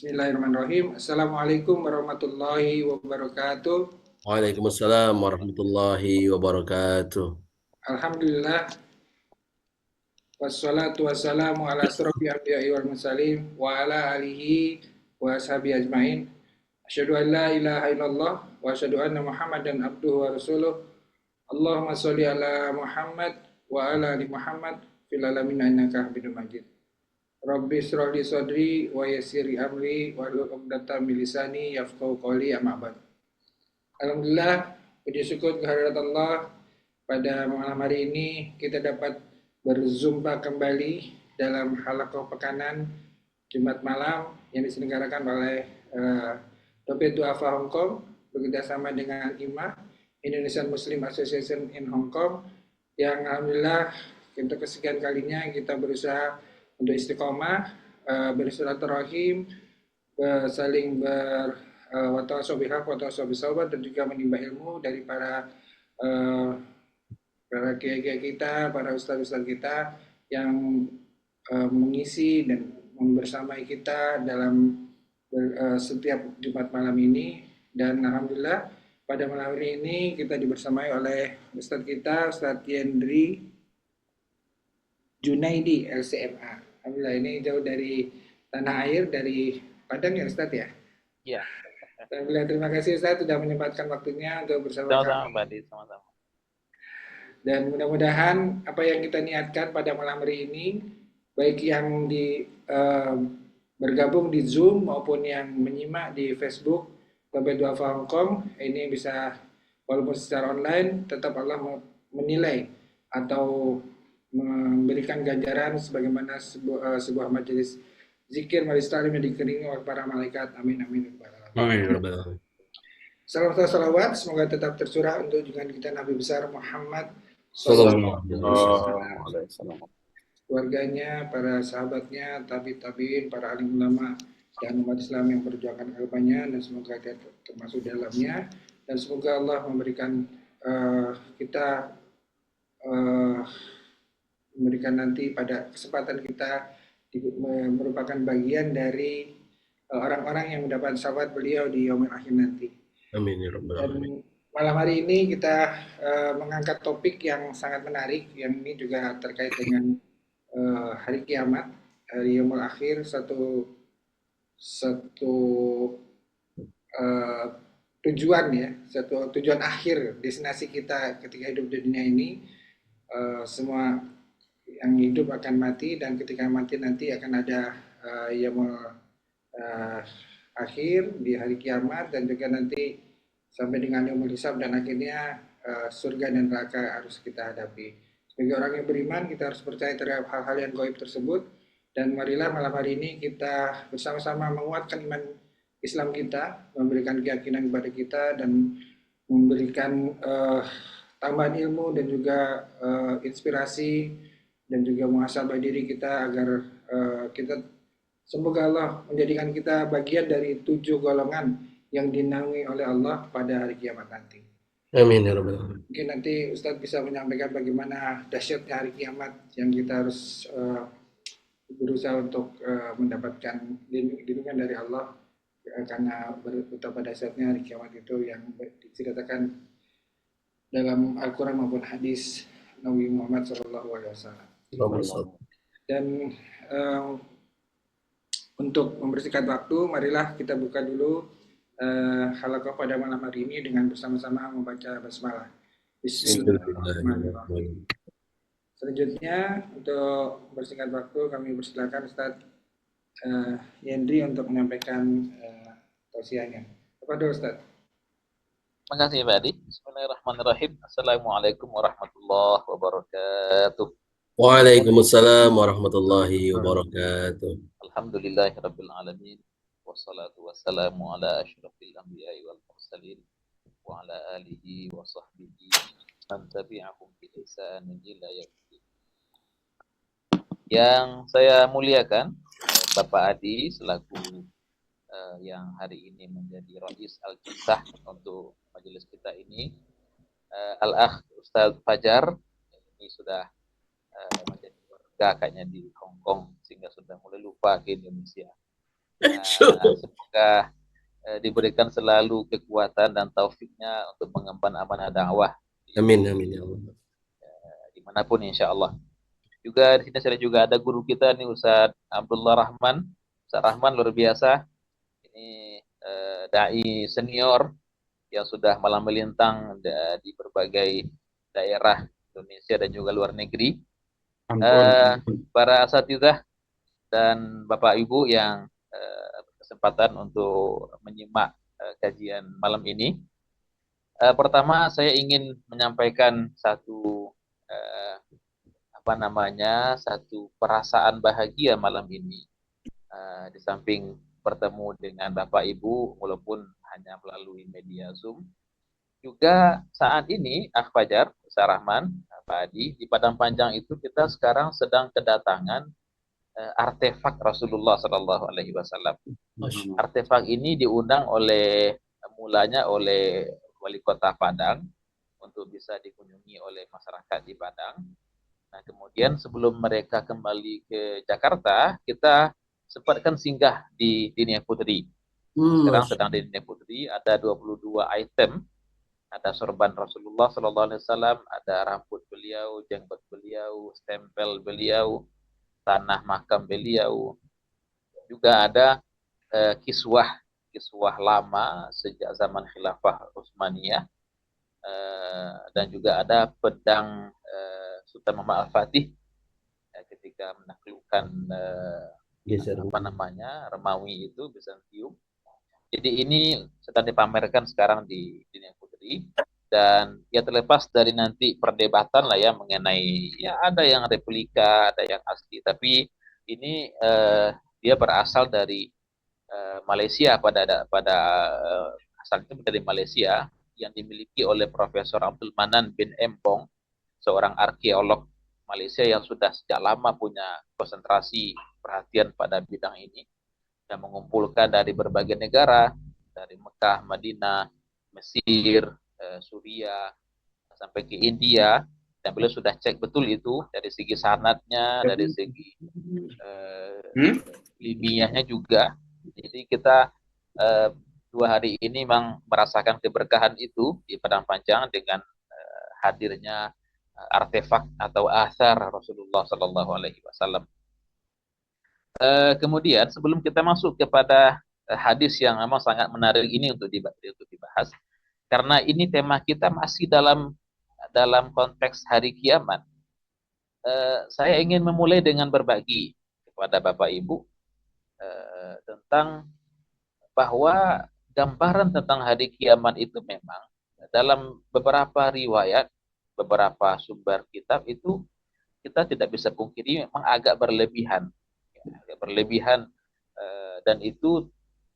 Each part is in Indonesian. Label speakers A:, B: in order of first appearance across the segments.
A: Bismillahirrahmanirrahim. Assalamualaikum warahmatullahi wabarakatuh.
B: Waalaikumsalam warahmatullahi wabarakatuh.
A: Alhamdulillah wassalatu wassalamu ala asrofil anbiya'i wal mursalin wa ala alihi wa ashabihi ajmain. Asyhadu an la ilaha illallah wa asyhadu anna Muhammadan abduhu wa rasuluh. Allahumma sholli ala Muhammad wa ala ali Muhammad fil alamin innaka Hamidum Majid. Rabbi shrah li sadri wa yassir li amri wa hlul 'uqdatam min lisani yafqahu qawli amma ba'd. Alhamdulillah, puji syukur kehadirat Allah, pada malam hari ini kita dapat berjumpa kembali dalam halaqah pekanan Jumat malam yang diselenggarakan oleh Dompet Duafa Hong Kong bekerjasama dengan IMA, Indonesian Muslim Association in Hong Kong, yang alhamdulillah untuk kesekian kalinya kita berusaha untuk istiqomah, bersilaturahim, saling watawasau bihaq, watawasau bisawab, dan juga menimba ilmu dari uh, para kiai-kiai kita, para ustaz-ustaz kita yang mengisi dan membersamai kita dalam setiap Jumat malam ini. Dan alhamdulillah pada malam hari ini kita dibersamai oleh ustaz kita, Ustaz Yendri Junaidi LCMA. Alhamdulillah, ini jauh dari tanah air, dari Padang ya Ustaz ya.
C: Iya,
A: Alhamdulillah, terima kasih Ustaz sudah menyempatkan waktunya untuk bersama
C: sama-sama
A: kami.
C: Mbak Adi, sama-sama.
A: Dan mudah-mudahan apa yang kita niatkan pada malam hari ini, baik yang bergabung di Zoom maupun yang menyimak di Facebook Dompet Duafa Hong Kong, ini bisa walaupun secara online, tetap Allah menilai atau memberikan ganjaran sebagaimana sebuah majelis zikir, majelis taklim yang dikelilingi oleh para malaikat. Amin amin.
B: Amin ya rabbal alamin.
A: Salam salawat semoga tetap tercurah untuk junjungan kita Nabi besar Muhammad
B: Sallallahu
A: Sallallahu
B: alaihi
A: Alaihi
B: wasallam.
A: Wasallam, keluarganya, para sahabatnya, tabiin, para alim ulama dan umat Islam yang berjuangkan agamanya, dan semoga kita termasuk dalamnya, dan semoga Allah memberikan kita memberikan nanti pada kesempatan kita merupakan bagian dari orang-orang yang mendapat syafaat beliau di yaumil akhir nanti.
B: Amin ya rabbal
A: Dan
B: alamin.
A: malam hari ini kita mengangkat topik yang sangat menarik, yang ini juga terkait dengan hari kiamat, hari yaumul akhir, satu satu uh, tujuan ya, satu tujuan akhir destinasi kita ketika hidup di dunia ini. Semua yang hidup akan mati, dan ketika mati nanti akan ada yaumul akhir di hari kiamat, dan juga nanti sampai dengan yaumul hisab, dan akhirnya surga dan neraka harus kita hadapi. Sebagai orang yang beriman, kita harus percaya terhadap hal-hal yang gaib tersebut. Dan marilah malam hari ini kita bersama-sama menguatkan iman Islam kita, memberikan keyakinan kepada kita, dan memberikan tambahan ilmu dan juga inspirasi, dan juga muhasabah diri kita agar kita, semoga Allah menjadikan kita bagian dari 7 golongan yang dinaungi oleh Allah pada hari kiamat nanti.
B: Amin ya rabbal alamin.
A: Mungkin nanti Ustadz bisa menyampaikan bagaimana dahsyatnya hari kiamat yang kita harus berusaha untuk mendapatkan lindungan dari Allah, karena betapa dahsyatnya hari kiamat itu yang diceritakan dalam Al-Quran maupun hadis Nabi Muhammad SAW. Dan untuk membersihkan waktu, marilah kita buka dulu halaqah pada malam hari ini dengan bersama-sama membaca basmalah. Bismillahirrahmanirrahim. Selanjutnya untuk membersihkan waktu, kami persilakan Ustaz Yendri untuk menyampaikan tausiahnya. Kepada Ustaz.
C: Terima kasih Mbak Adi. Bismillahirrahmanirrahim. Assalamualaikum warahmatullahi wabarakatuh.
B: Waalaikumsalam warahmatullahi wabarakatuh.
C: Alhamdulillahirabbil alamin. Wassalatu wassalamu ala asyrafil anbiya'i wal mursalin wa ala alihi wa sahbihi man tabi'ahum bi ihsanin ila yaumil. Yang saya muliakan Bapak Adi selaku yang hari ini menjadi Rais Al-Jilsah untuk majelis kita ini, Al-Akh Ustadz Fajar ini sudah menjadi warga kayaknya di Hong Kong sehingga sudah mulai lupa ke Indonesia. Semoga diberikan selalu kekuatan dan taufiknya untuk mengemban amanah dakwah.
B: Amin, amin ya Allah.
C: Dimanapun insya Allah. Juga di sini saya juga ada guru kita nih Ustaz Abdullah Rahman. Ustaz Rahman luar biasa. Ini dai senior yang sudah malam melintang di berbagai daerah Indonesia dan juga luar negeri. Para asatidzah dan Bapak Ibu yang berkesempatan untuk menyimak kajian malam ini. Pertama saya ingin menyampaikan satu satu perasaan bahagia malam ini. Di samping bertemu dengan Bapak Ibu walaupun hanya melalui media Zoom. Juga saat ini Akh Fajar, Ustaz Rahman, Pak Adi, di Padang Panjang itu kita sekarang sedang kedatangan artefak Rasulullah Sallallahu Alaihi Wasallam. Artefak ini diundang mulanya oleh Wali Kota Padang untuk bisa dikunjungi oleh masyarakat di Padang. Nah, kemudian sebelum mereka kembali ke Jakarta, kita sempatkan singgah di Dinia Putri. Sekarang sedang di Dinia Putri, ada 22 item. Ada sorban Rasulullah Sallallahu Alaihi Wasallam, ada rambut beliau, jenggot beliau, stempel beliau, tanah makam beliau. Juga ada kiswah lama sejak zaman Khilafah Utsmaniyah. Dan juga ada pedang Sultan Muhammad Al-Fatih ketika menaklukkan Romawi itu, Bizantium. Jadi ini sedang dipamerkan sekarang di Dinia Putri, dan ya terlepas dari nanti perdebatan lah ya mengenai ya ada yang replika, ada yang asli, tapi ini dia berasal dari Malaysia pada asalnya dari Malaysia, yang dimiliki oleh Profesor Abdul Manan bin Empong, seorang arkeolog Malaysia yang sudah sejak lama punya konsentrasi perhatian pada bidang ini, yang mengumpulkan dari berbagai negara, dari Mekah, Madinah, Mesir, Suriah, sampai ke India, dan beliau sudah cek betul itu dari segi sanadnya, dari segi ilmiahnya juga. Jadi kita 2 hari ini memang merasakan keberkahan itu di Padang Panjang dengan hadirnya artefak atau athar Rasulullah Sallallahu Alaihi Wasallam. Kemudian sebelum kita masuk kepada hadis yang memang sangat menarik ini untuk dibahas, karena ini tema kita masih dalam konteks hari kiamat, saya ingin memulai dengan berbagi kepada Bapak Ibu tentang bahwa gambaran tentang hari kiamat itu memang dalam beberapa riwayat, beberapa sumber kitab itu kita tidak bisa pungkiri memang agak berlebihan, dan itu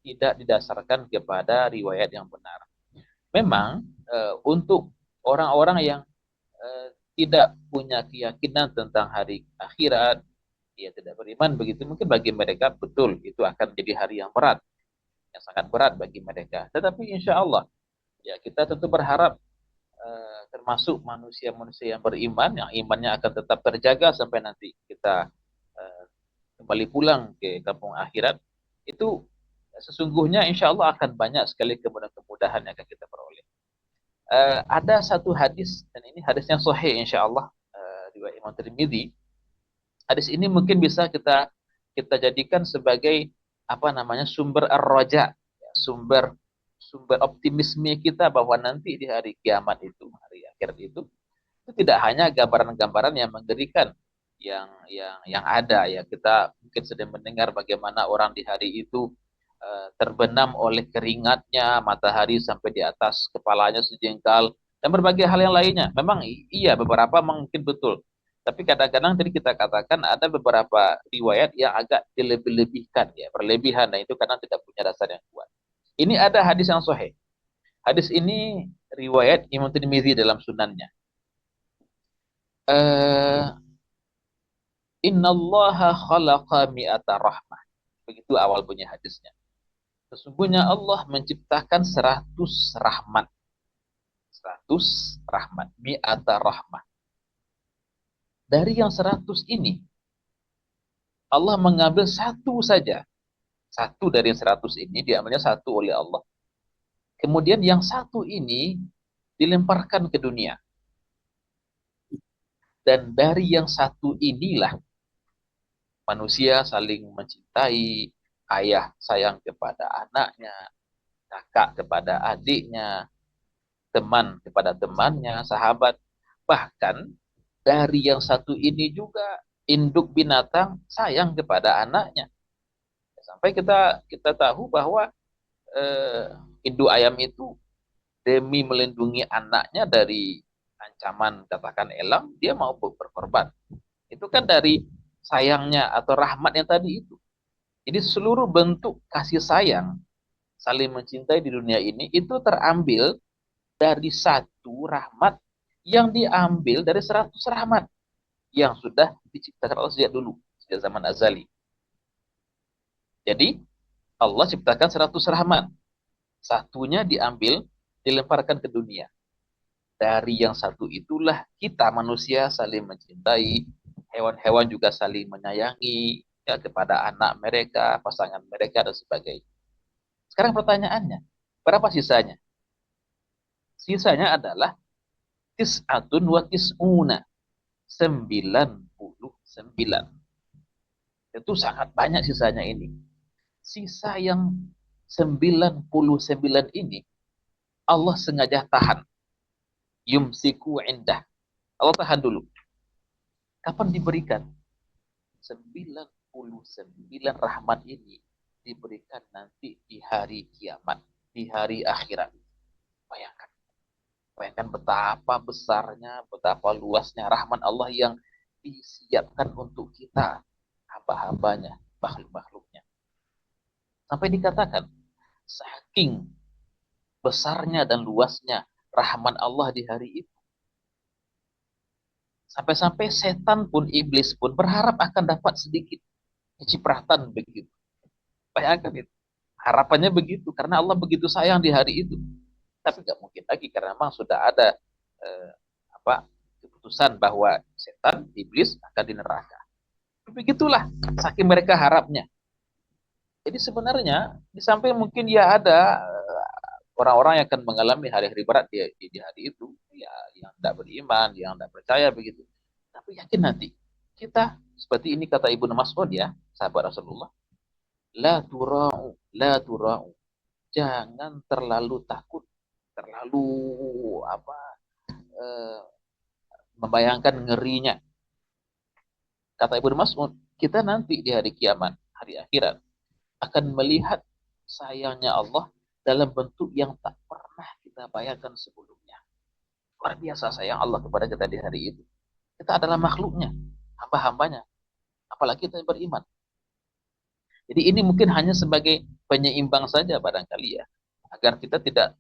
C: tidak didasarkan kepada riwayat yang benar. Memang untuk orang-orang yang tidak punya keyakinan tentang hari akhirat, ya tidak beriman begitu, mungkin bagi mereka betul itu akan jadi hari yang berat, yang sangat berat bagi mereka. Tetapi insya Allah ya kita tentu berharap termasuk manusia-manusia yang beriman, yang imannya akan tetap terjaga sampai nanti kita kembali pulang ke kampung akhirat, itu sesungguhnya insya Allah akan banyak sekali kemudahan-kemudahan yang akan kita peroleh. Ada satu hadis, dan ini hadis yang sahih insya Allah, riwayat Imam Tirmidzi. Hadis ini mungkin bisa kita jadikan sebagai sumber ar-raja, sumber optimisme kita bahwa nanti di hari kiamat itu, hari akhirat itu tidak hanya gambaran-gambaran yang mengerikan yang ada ya. Kita mungkin sedang mendengar bagaimana orang di hari itu terbenam oleh keringatnya, matahari sampai di atas kepalanya sejengkal, dan berbagai hal yang lainnya. Memang iya beberapa mungkin betul, tapi kadang-kadang tadi kita katakan ada beberapa riwayat yang agak dilebih-lebihkan ya, berlebihan, dan itu kadang tidak punya dasar yang kuat. Ini ada hadis yang sahih. Hadis ini riwayat Imam Tirmidzi dalam sunannya. Innallaha khalaqa mi'ata rahmah. Begitu awal bunyi hadisnya. Sesungguhnya Allah menciptakan 100 rahmat. 100 rahmat. Mi'ata rahmah. Dari yang 100 ini, Allah mengambil satu saja Satu dari 100 ini diambilnya satu oleh Allah. Kemudian yang satu ini dilemparkan ke dunia. Dan dari yang satu inilah manusia saling mencintai, ayah sayang kepada anaknya, kakak kepada adiknya, teman kepada temannya, sahabat. Bahkan dari yang satu ini juga induk binatang sayang kepada anaknya. Sampai kita tahu bahwa eh, induk ayam itu demi melindungi anaknya dari ancaman katakan elang, dia mau berkorban. Itu kan dari sayangnya atau rahmatnya tadi itu. Jadi seluruh bentuk kasih sayang, saling mencintai di dunia ini itu terambil dari satu rahmat yang diambil dari 100 rahmat yang sudah diciptakan Allah sejak dulu, sejak zaman azali. Jadi Allah ciptakan 100 rahmat. Satunya diambil, dilemparkan ke dunia. Dari yang satu itulah kita manusia saling mencintai, hewan-hewan juga saling menyayangi ya, kepada anak mereka, pasangan mereka, dan sebagainya. Sekarang pertanyaannya, berapa sisanya? Sisanya adalah tis'atun wa tis'una, 99. Itu sangat banyak sisanya ini. Sisa yang 99 ini Allah sengaja tahan. Yumsiku indah. Allah tahan dulu. Kapan diberikan? 99 rahmat ini diberikan nanti di hari kiamat, di hari akhirat. Bayangkan. Bayangkan betapa besarnya, betapa luasnya rahmat Allah yang disiapkan untuk kita, hamba-hambanya, makhluk-makhluknya. Sampai dikatakan, saking besarnya dan luasnya rahmat Allah di hari itu. Sampai-sampai setan pun, iblis pun berharap akan dapat sedikit kecipratan begitu. Bayangkan itu. Harapannya begitu, karena Allah begitu sayang di hari itu. Tapi nggak mungkin lagi, karena memang sudah ada keputusan bahwa setan, iblis akan di neraka. Begitulah, saking mereka harapnya. Jadi sebenarnya di samping mungkin ya ada orang-orang yang akan mengalami hari-hari berat di hari itu, ya yang tidak beriman, yang tidak percaya begitu. Tapi yakin nanti kita seperti ini kata Ibnu Mas'ud ya, sahabat Rasulullah, la tura'u, jangan terlalu takut, terlalu membayangkan ngerinya. Kata Ibnu Mas'ud, kita nanti di hari kiamat, hari akhirat, akan melihat sayangnya Allah dalam bentuk yang tak pernah kita bayangkan sebelumnya. Luar biasa sayang Allah kepada kita di hari itu. Kita adalah makhluknya, hamba-hambanya, apalagi kita yang beriman. Jadi ini mungkin hanya sebagai penyeimbang saja barangkali ya, agar kita tidak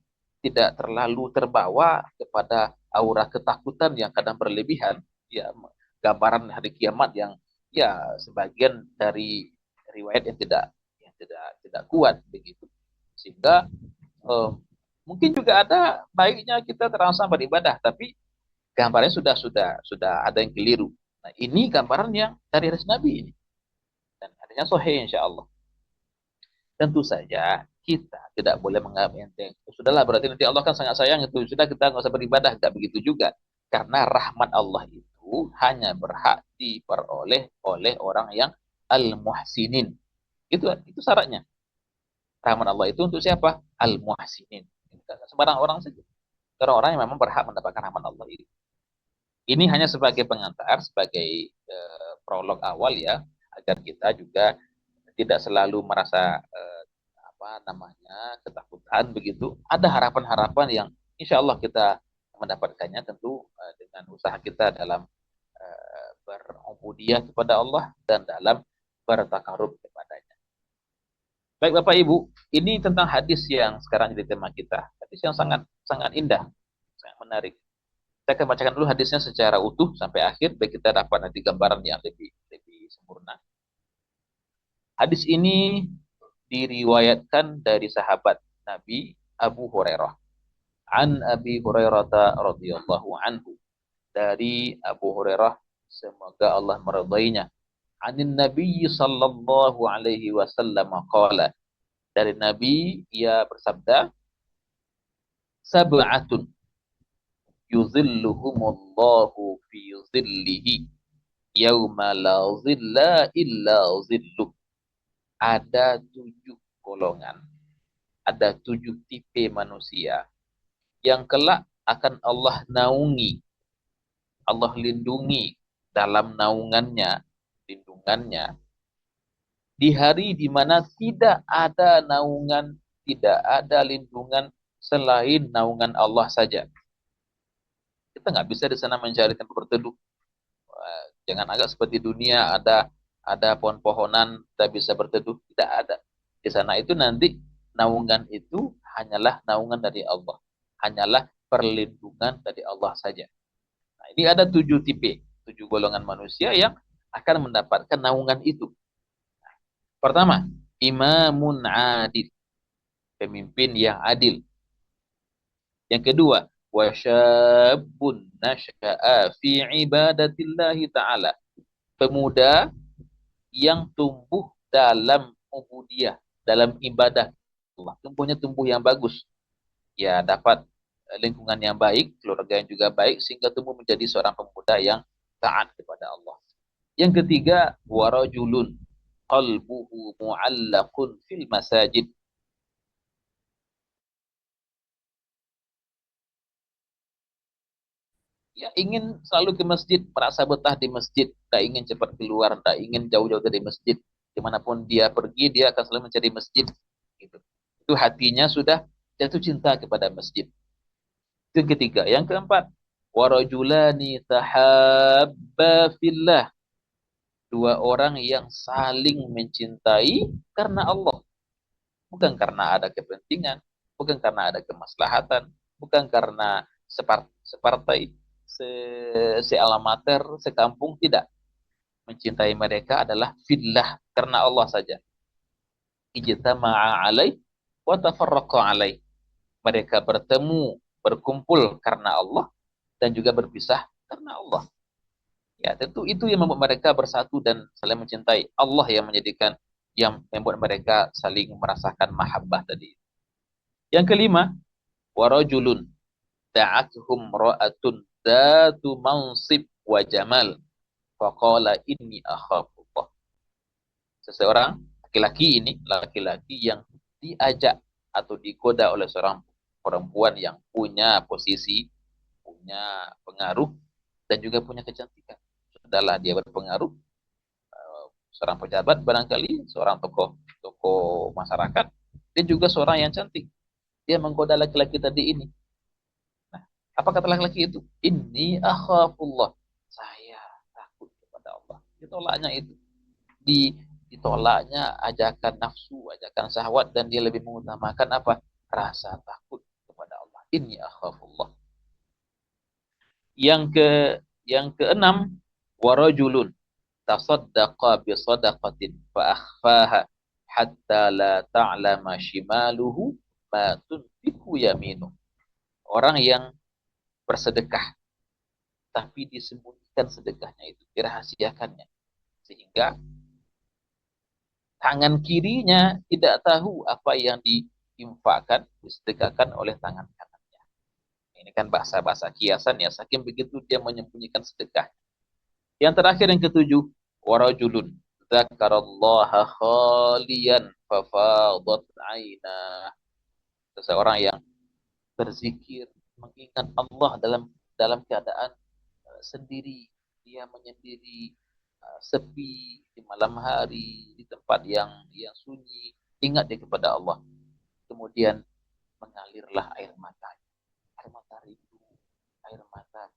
C: terlalu terbawa kepada aura ketakutan yang kadang berlebihan, ya gambaran hari kiamat yang ya sebagian dari riwayat yang tidak kuat begitu, sehingga mungkin juga ada baiknya kita terangsang beribadah, tapi gambarnya sudah ada yang keliru. Nah ini gambaran yang dari hadis Nabi ini dan adanya sahih insya Allah. Tentu saja kita tidak boleh menganggap enteng. Sudahlah berarti nanti Allah kan sangat sayang itu. Sudah kita nggak usah beribadah. Tidak begitu juga. Karena rahmat Allah itu hanya berhak diperoleh oleh orang yang al-muhsinin. Itu syaratnya. Rahmat Allah itu untuk siapa? Al-muhsinin. Sembarang orang saja. Orang-orang yang memang berhak mendapatkan rahmat Allah itu. Ini hanya sebagai pengantar, sebagai prolog awal ya, agar kita juga tidak selalu merasa ketakutan begitu. Ada harapan-harapan yang insya Allah kita mendapatkannya tentu dengan usaha kita dalam berubudiyah kepada Allah dan dalam bertakarub kepadanya. Baik Bapak Ibu, ini tentang hadis yang sekarang jadi tema kita. Hadis yang sangat sangat indah, sangat menarik. Saya akan bacakan dulu hadisnya secara utuh sampai akhir, baik kita dapat nanti gambaran yang lebih sempurna. Hadis ini diriwayatkan dari sahabat Nabi Abu Hurairah. An Abi Hurairah radhiyallahu anhu. Dari Abu Hurairah, semoga Allah meridainya. Anin Nabi sallallahu alaihi wasallam qala. Dari Nabi ia bersabda, sab'atun yuzilluhumullahu fi zillihi yauma la zilla illa zilluh. Ada 7 golongan, ada 7 tipe manusia yang kelak akan Allah naungi, Allah lindungi dalam naungannya, lindungannya di hari di mana tidak ada naungan, tidak ada lindungan selain naungan Allah saja. Kita nggak bisa di sana mencari tempat berteduh. Jangan agak seperti dunia, ada pohon-pohonan kita bisa berteduh, tidak ada. Di sana itu nanti naungan itu hanyalah naungan dari Allah, hanyalah perlindungan dari Allah saja. Nah, ini ada 7 tipe, 7 golongan manusia yang akan mendapatkan naungan itu. Pertama, imamun adil, pemimpin yang adil. Yang kedua, wasyabun nasya'a fi ibadatillahi ta'ala, pemuda yang tumbuh dalam ubudiyah, dalam ibadah Allah. Tumbuhnya tumbuh yang bagus. Ya, dapat lingkungan yang baik, keluarga yang juga baik, sehingga tumbuh menjadi seorang pemuda yang taat kepada Allah. Yang ketiga, warajulun qalbuhu mu'allaqun fil masajid. Ya, ingin selalu ke masjid, merasa betah di masjid, tak ingin cepat keluar, tak ingin jauh-jauh dari masjid. Dimanapun dia pergi, dia akan selalu mencari masjid. Gitu. Itu hatinya sudah jatuh cinta kepada masjid. Itu yang ketiga. Yang keempat, warajulani tahabba fillah. 2 orang yang saling mencintai karena Allah. Bukan karena ada kepentingan, bukan karena ada kemaslahatan, bukan karena separtai, sealamater, sekampung, tidak. Mencintai mereka adalah fillah, karena Allah saja. Ijtama'a alaih wa tafarraqa alaih. Mereka bertemu, berkumpul karena Allah, dan juga berpisah karena Allah. Ya, tentu itu yang membuat mereka bersatu dan saling mencintai. Allah yang menjadikan, yang membuat mereka saling merasakan mahabbah tadi. Yang kelima, warajulun da'atuhum ra'atun datu mansib wa jamal faqala inni akhafullah. Seseorang laki-laki ini, laki-laki yang diajak atau digoda oleh seorang perempuan yang punya posisi, punya pengaruh, dan juga punya kecantikan. Sudahlah dia berpengaruh, seorang pejabat barangkali, seorang tokoh masyarakat, dia juga seorang yang cantik. Dia menggoda laki-laki tadi ini. Nah, apa kata laki-laki itu? Inni akhafullah. Saya takut kepada Allah. Ditolaknya itu. Ditolaknya ajakan nafsu, ajakan syahwat, dan dia lebih mengutamakan apa? Rasa takut kepada Allah. Inni akhafullah. Yang keenam, warajulun tasaddaqa bi sadaqatin fa akhfaha hatta la ta'lama shimaluhu ma tunfiqu yaminuh. Orang yang bersedekah tapi disembunyikan sedekahnya itu, dirahasiakannya, sehingga tangan kirinya tidak tahu apa yang diinfakkan, disedekahkan oleh tangan kanannya. Ini kan bahasa-bahasa kiasan ya, saking begitu dia menyembunyikan sedekah. Yang terakhir, yang ketujuh, warajulun dzakarallaha khaliyan fafadat aina. Seseorang yang berzikir, mengingat Allah dalam keadaan sendiri, dia menyendiri, sepi di malam hari, di tempat yang sunyi, ingat dia kepada Allah. Kemudian mengalirlah air mata rindu, air mata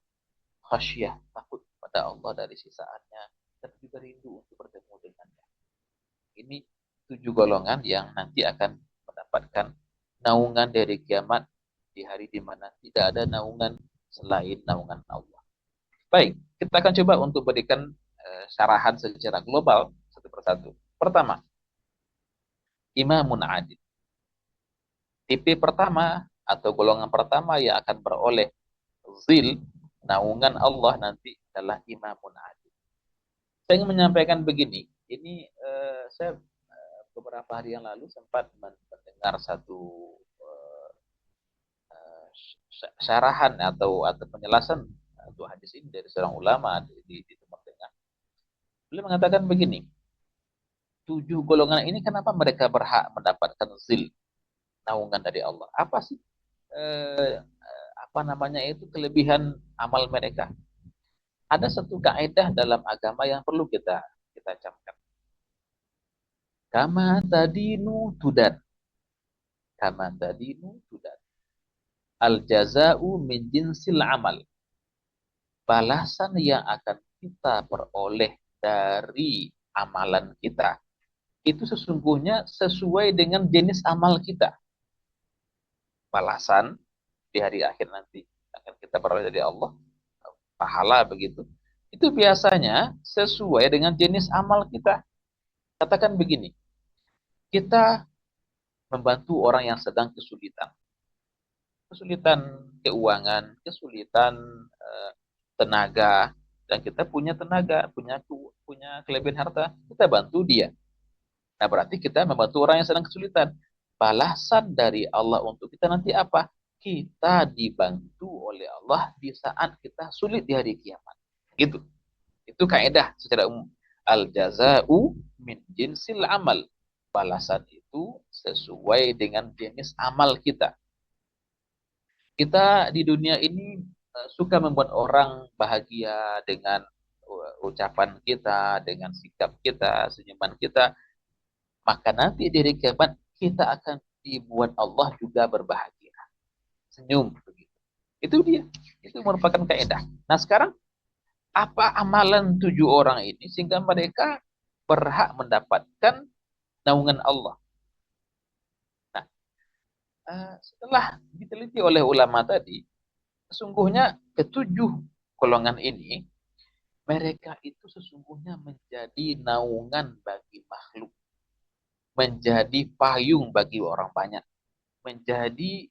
C: khasyah, takut pada Allah dari sisaannya, dan juga rindu untuk bertemu dengannya. Ini 7 golongan yang nanti akan mendapatkan naungan dari kiamat di hari di mana tidak ada naungan selain naungan Allah. Baik, kita akan coba untuk berikan syarahan secara global satu persatu. Pertama, imamun adil. Tipe pertama atau golongan pertama yang akan beroleh zil, naungan Allah nanti, adalah imamun adil. Saya ingin menyampaikan begini. Ini saya beberapa hari yang lalu sempat mendengar satu syarahan atau penjelasan untuk hadis ini dari seorang ulama di Timur Tengah. Beliau mengatakan begini, 7 golongan ini kenapa mereka berhak mendapatkan zil, naungan dari Allah? Apa sih apa namanya itu kelebihan amal mereka? Ada satu kaidah dalam agama yang perlu kita camkan. Kama tadinu tudan. Kama tadinu tudan. Al jaza'u min jinsil amal. Balasan yang akan kita peroleh dari amalan kita itu sesungguhnya sesuai dengan jenis amal kita. Balasan di hari akhir nanti akan kita peroleh dari Allah, pahala begitu. Itu biasanya sesuai dengan jenis amal kita. Katakan begini, kita membantu orang yang sedang kesulitan. Kesulitan keuangan, kesulitan tenaga, dan kita punya tenaga, punya kelebihan harta, kita bantu dia. Nah, berarti kita membantu orang yang sedang kesulitan. Balasan dari Allah untuk kita nanti apa? Kita dibantu oleh Allah di saat kita sulit di hari kiamat. Gitu. Itu kaidah secara umum. Al jaza'u min jinsil amal. Balasan itu sesuai dengan jenis amal kita. Kita di dunia ini suka membuat orang bahagia dengan ucapan kita, dengan sikap kita, senyuman kita. Maka nanti di hari kiamat kita akan dibuat Allah juga berbahagia. Senyum begitu. Itu dia. Itu merupakan kaidah. Nah, sekarang apa amalan 7 orang ini sehingga mereka berhak mendapatkan naungan Allah? Nah, setelah diteliti oleh ulama tadi, sesungguhnya ketujuh golongan ini mereka itu sesungguhnya menjadi naungan bagi makhluk, menjadi payung bagi orang banyak, menjadi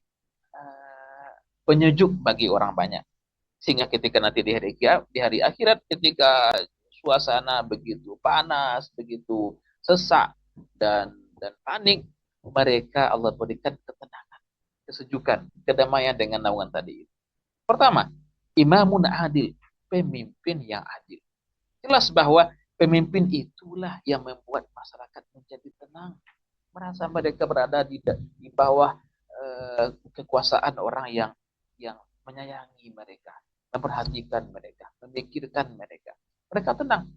C: penyejuk bagi orang banyak. Sehingga ketika nanti di hari akhirat, ketika suasana begitu panas, begitu sesak dan panik, mereka Allah berikan ketenangan, kesejukan, kedamaian dengan naungan tadi. Pertama, imamun adil, pemimpin yang adil. Jelas bahwa pemimpin itulah yang membuat masyarakat menjadi tenang, merasa mereka berada di bawah kekuasaan orang yang menyayangi mereka, memperhatikan mereka, memikirkan mereka. Mereka tenang.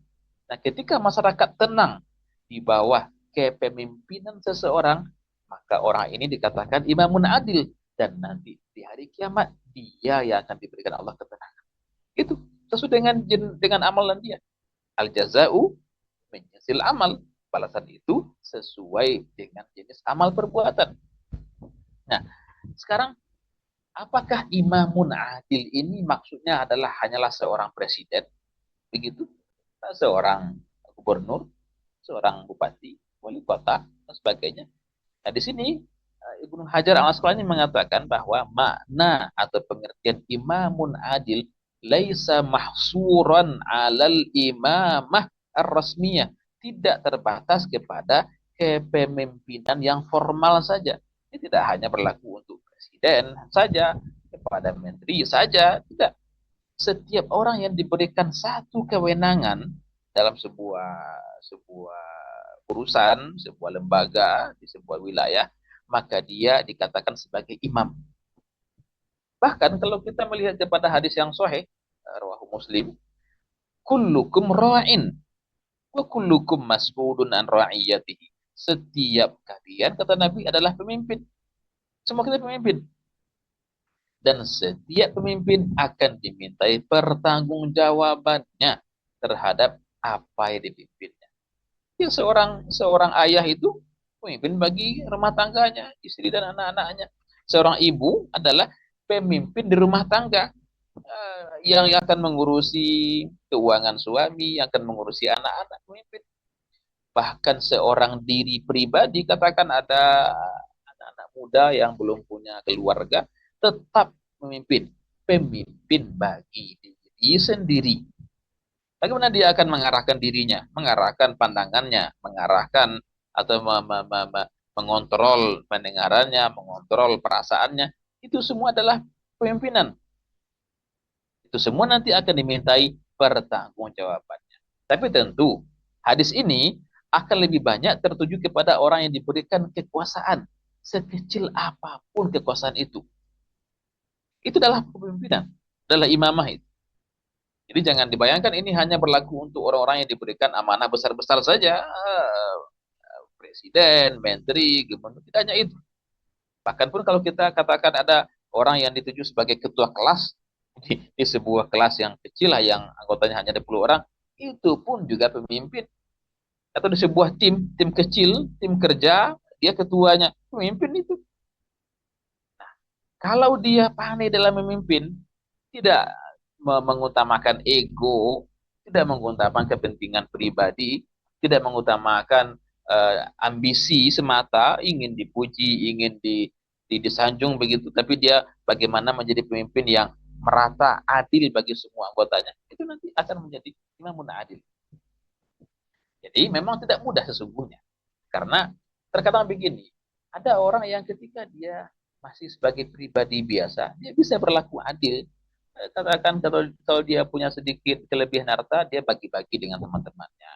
C: Nah, ketika masyarakat tenang di bawah kepemimpinan seseorang, maka orang ini dikatakan imamun adil, dan nanti di hari kiamat dia yang akan diberikan Allah ketenangan. Itu sesuai dengan amalan dia. Al jaza'u min jinsil amal. Balasan itu sesuai dengan jenis amal perbuatan. Nah, sekarang apakah imamun adil ini maksudnya adalah hanyalah seorang presiden, begitu? Seorang gubernur, seorang bupati, wali kota, dan sebagainya. Nah, di sini Ibnu Hajar al-Asqalani mengatakan bahwa makna atau pengertian imamun adil laisa mahsuran alal imamah ar-rasmiyah, tidak terbatas kepada kepemimpinan yang formal saja. Ini tidak hanya berlaku untuk presiden saja, kepada menteri saja, tidak. Setiap orang yang diberikan satu kewenangan dalam sebuah urusan, sebuah lembaga, di sebuah wilayah, maka dia dikatakan sebagai imam. Bahkan kalau kita melihat kepada hadis yang sahih, rawahu Muslim, kullukum ra'in wa kullukum mas'ulun an ra'iyatihi. Setiap kalian, kata Nabi, adalah pemimpin. Semua kita pemimpin. Dan setiap pemimpin akan dimintai pertanggungjawabannya terhadap apa yang dipimpinnya. Ya, seorang ayah itu pemimpin bagi rumah tangganya, istri dan anak-anaknya. Seorang ibu adalah pemimpin di rumah tangga, yang akan mengurusi keuangan suami, yang akan mengurusi anak-anak, pemimpin. Bahkan seorang diri pribadi, katakan ada anak-anak muda yang belum punya keluarga, tetap pemimpin bagi diri sendiri. Bagaimana dia akan mengarahkan dirinya, mengarahkan pandangannya, mengarahkan atau mengontrol pendengarannya, mengontrol perasaannya. Itu semua adalah pemimpinan. Itu semua nanti akan dimintai pertanggungjawabannya. Tapi tentu hadis ini akan lebih banyak tertuju kepada orang yang diberikan kekuasaan, sekecil apapun kekuasaan itu. Itu adalah kepemimpinan, adalah imamah itu. Jadi jangan dibayangkan ini hanya berlaku untuk orang-orang yang diberikan amanah besar-besar saja. Presiden, menteri, gubernur, tidak hanya itu. Bahkan pun kalau kita katakan ada orang yang dituju sebagai ketua kelas di sebuah kelas yang kecil lah, yang anggotanya hanya 20 orang, itu pun juga pemimpin. Atau di sebuah tim kecil, tim kerja, dia ketuanya, pemimpin itu. Kalau dia pandai dalam memimpin, tidak mengutamakan ego, tidak mengutamakan kepentingan pribadi, tidak mengutamakan ambisi semata, ingin dipuji, ingin disanjung begitu, tapi dia bagaimana menjadi pemimpin yang merata, adil bagi semua anggotanya, itu nanti akan menjadi imamun adil. Jadi memang tidak mudah sesungguhnya, karena terkadang begini, ada orang yang ketika dia masih sebagai pribadi biasa, dia bisa berlaku adil. Katakan kalau dia punya sedikit kelebihan harta, dia bagi-bagi dengan teman-temannya.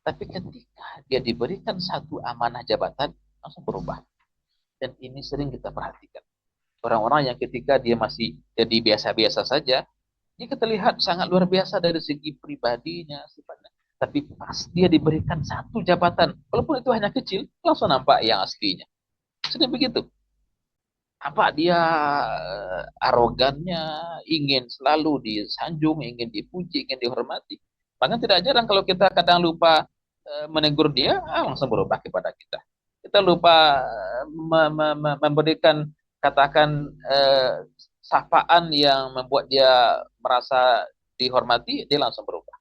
C: Tapi ketika dia diberikan satu amanah jabatan, langsung berubah. Dan ini sering kita perhatikan. Orang-orang yang ketika dia masih jadi biasa-biasa saja, dia terlihat sangat luar biasa dari segi pribadinya, sifatnya. Tapi pas dia diberikan satu jabatan, walaupun itu hanya kecil, langsung nampak yang aslinya. Sudah begitu. Apa dia arogannya, ingin selalu disanjung, ingin dipuji, ingin dihormati. Bahkan tidak jarang kalau kita kadang lupa menegur dia, langsung berubah kepada kita. Kita lupa memberikan katakan sapaan yang membuat dia merasa dihormati, dia langsung berubah.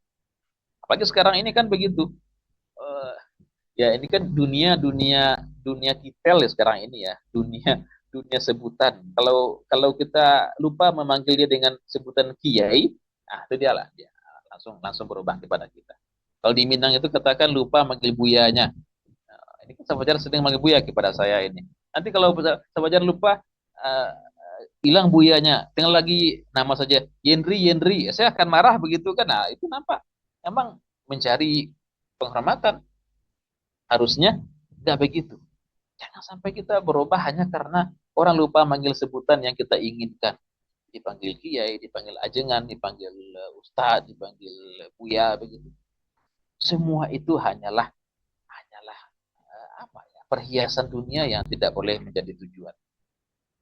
C: Apalagi sekarang ini kan begitu. Uh, ya ini kan dunia titel ya sekarang ini ya, dunia sebutan. Kalau kita lupa memanggil dia dengan sebutan kiai, nah itu dia lah, dia langsung berubah kepada kita. Kalau di Minang itu katakan lupa manggil buyanya. Nah, ini kan Sahabat sering manggil buya kepada saya ini. Nanti kalau Sahabat lupa hilang buyanya, tinggal lagi nama saja Yendri, saya akan marah begitu kan? Nah itu nampak, emang mencari penghormatan. Harusnya tidak begitu. Jangan sampai kita berubah hanya karena orang lupa manggil sebutan yang kita inginkan. Dipanggil kiai, dipanggil ajengan, dipanggil ustadz, dipanggil buya, begitu. Semua itu hanyalah apa ya, perhiasan dunia yang tidak boleh menjadi tujuan.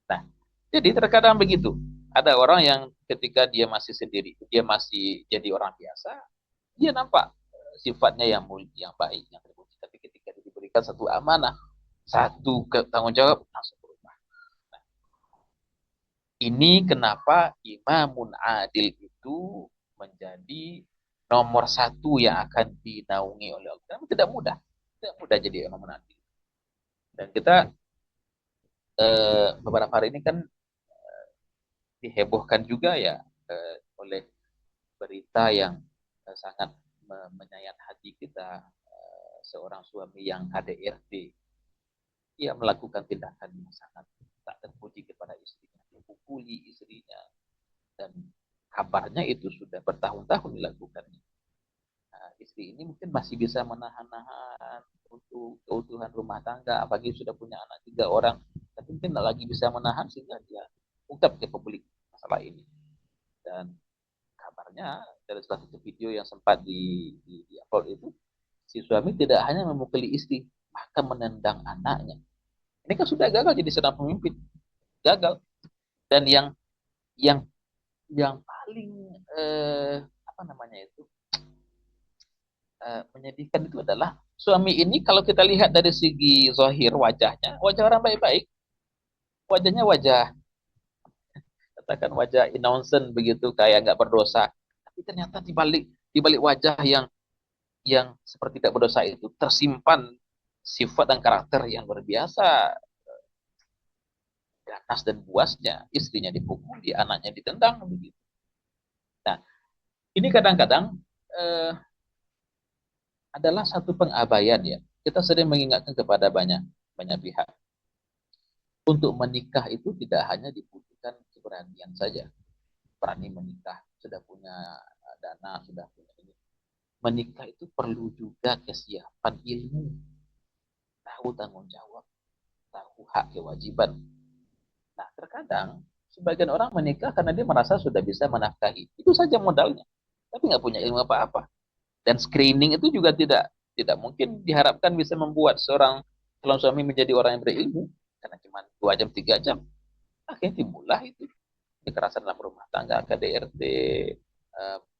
C: Nah, jadi terkadang begitu. Ada orang yang ketika dia masih sendiri, dia masih jadi orang biasa, dia nampak sifatnya yang mulia, yang baik, yang terpuji. Tapi ketika diberikan satu amanah, satu tanggung jawab, langsung berubah. Nah, ini kenapa imamun adil itu menjadi nomor satu yang akan dinaungi oleh Allah. Karena tidak mudah jadi imamun adil. Dan kita beberapa hari ini kan dihebohkan juga ya oleh berita yang sangat menyayat hati kita, seorang suami yang KDRT. Ia melakukan tindakan yang sangat tak terpuji kepada istrinya, dipukuli istrinya, dan kabarnya itu sudah bertahun-tahun dilakukannya. Nah, istri ini mungkin masih bisa menahan-nahan untuk keutuhan rumah tangga, apalagi sudah punya anak 3 orang, tapi mungkin tak lagi bisa menahan sehingga dia ungkap ke publik masalah ini. Dan kabarnya dari salah satu video yang sempat di-upload itu, si suami tidak hanya memukuli istri, bahkan menendang anaknya. Ini kan sudah gagal jadi seorang pemimpin, gagal. Dan yang yang paling apa namanya itu menyedihkan itu adalah suami ini kalau kita lihat dari segi zahir wajahnya, wajah orang baik-baik, wajahnya wajah katakan wajah innocent begitu, kayak nggak berdosa. Tapi ternyata di balik wajah yang seperti tidak berdosa itu tersimpan sifat dan karakter yang luar biasa, ganas dan buasnya, istrinya dipukuli, anaknya ditendang begitu. Nah, ini kadang-kadang eh, adalah satu pengabaian ya. Kita sering mengingatkan kepada banyak banyak pihak. Untuk menikah itu tidak hanya dibutuhkan keberanian saja. Berani menikah, sudah punya dana, sudah punya ini. Menikah itu perlu juga kesiapan ilmu, tahu tanggung jawab, tahu hak kewajiban. Nah, terkadang sebagian orang menikah karena dia merasa sudah bisa menafkahi. Itu saja modalnya. Tapi nggak punya ilmu apa-apa. Dan screening itu juga tidak mungkin diharapkan bisa membuat seorang calon suami menjadi orang yang berilmu. Karena cuma 2 jam, 3 jam. Akhirnya timbullah itu. Kekerasan dalam rumah tangga, KDRT,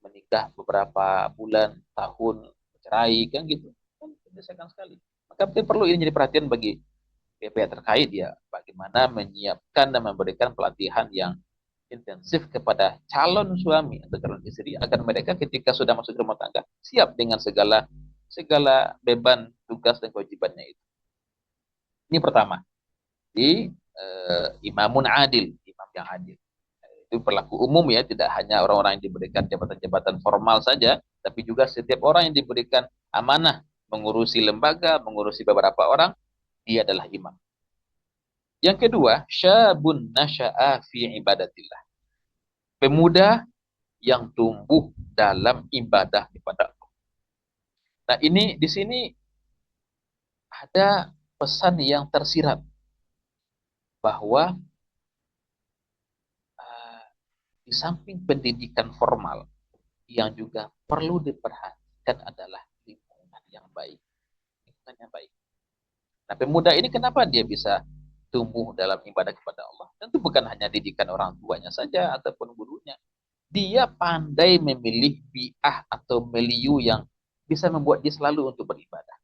C: menikah beberapa bulan, tahun, cerai, kan gitu. Kan menyesakkan sekali. Maka perlu ini jadi perhatian bagi pihak terkait ya, bagaimana menyiapkan dan memberikan pelatihan yang intensif kepada calon suami atau calon istri agar mereka ketika sudah masuk rumah tangga siap dengan segala segala beban, tugas dan kewajibannya itu. Ini pertama. Di imamun adil, imam yang adil. Itu berlaku umum ya, tidak hanya orang-orang yang diberikan jabatan-jabatan formal saja, tapi juga setiap orang yang diberikan amanah mengurusi lembaga, mengurusi beberapa orang, dia adalah imam. Yang kedua, syabun nasya'a fi ibadatillah. Pemuda yang tumbuh dalam ibadah kepada Allah. Nah, ini di sini ada pesan yang tersirat bahwa di samping pendidikan formal yang juga perlu diperhatikan adalah lingkungan yang baik. Lingkungan yang baik. Nah, pemuda ini kenapa dia bisa tumbuh dalam ibadah kepada Allah? Tentu bukan hanya didikan orang tuanya saja ataupun gurunya. Dia pandai memilih bi'ah atau milieu yang bisa membuat dia selalu untuk beribadah.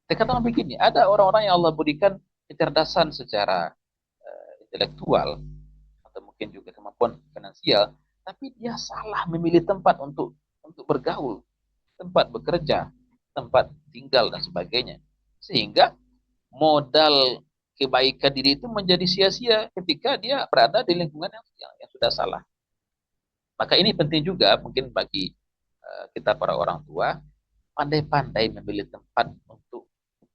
C: Terkadang begini, ada orang-orang yang Allah berikan kecerdasan secara intelektual atau mungkin juga kemampuan finansial, tapi dia salah memilih tempat untuk bergaul, tempat bekerja, tempat tinggal dan sebagainya. Sehingga modal kebaikan diri itu menjadi sia-sia ketika dia berada di lingkungan yang sudah salah. Maka ini penting juga mungkin bagi kita para orang tua, pandai-pandai memilih tempat untuk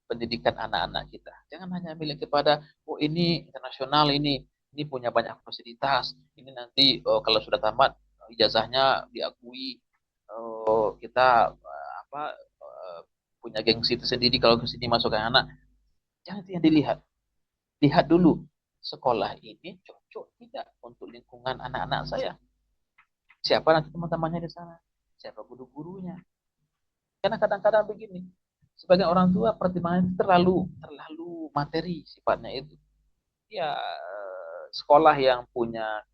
C: pendidikan anak-anak kita. Jangan hanya milik kepada, oh ini internasional, ini punya banyak fasilitas, ini nanti kalau sudah tamat ijazahnya diakui, kita punya gengsi tersendiri kalau ke sini masuk anak. Jangan itu yang dilihat. Lihat dulu, sekolah ini cocok tidak untuk lingkungan anak-anak saya. Siapa nanti teman-temannya di sana? Siapa guru-gurunya? Karena kadang-kadang begini, sebagai orang tua pertimbangan itu terlalu materi sifatnya itu. Ya sekolah yang punya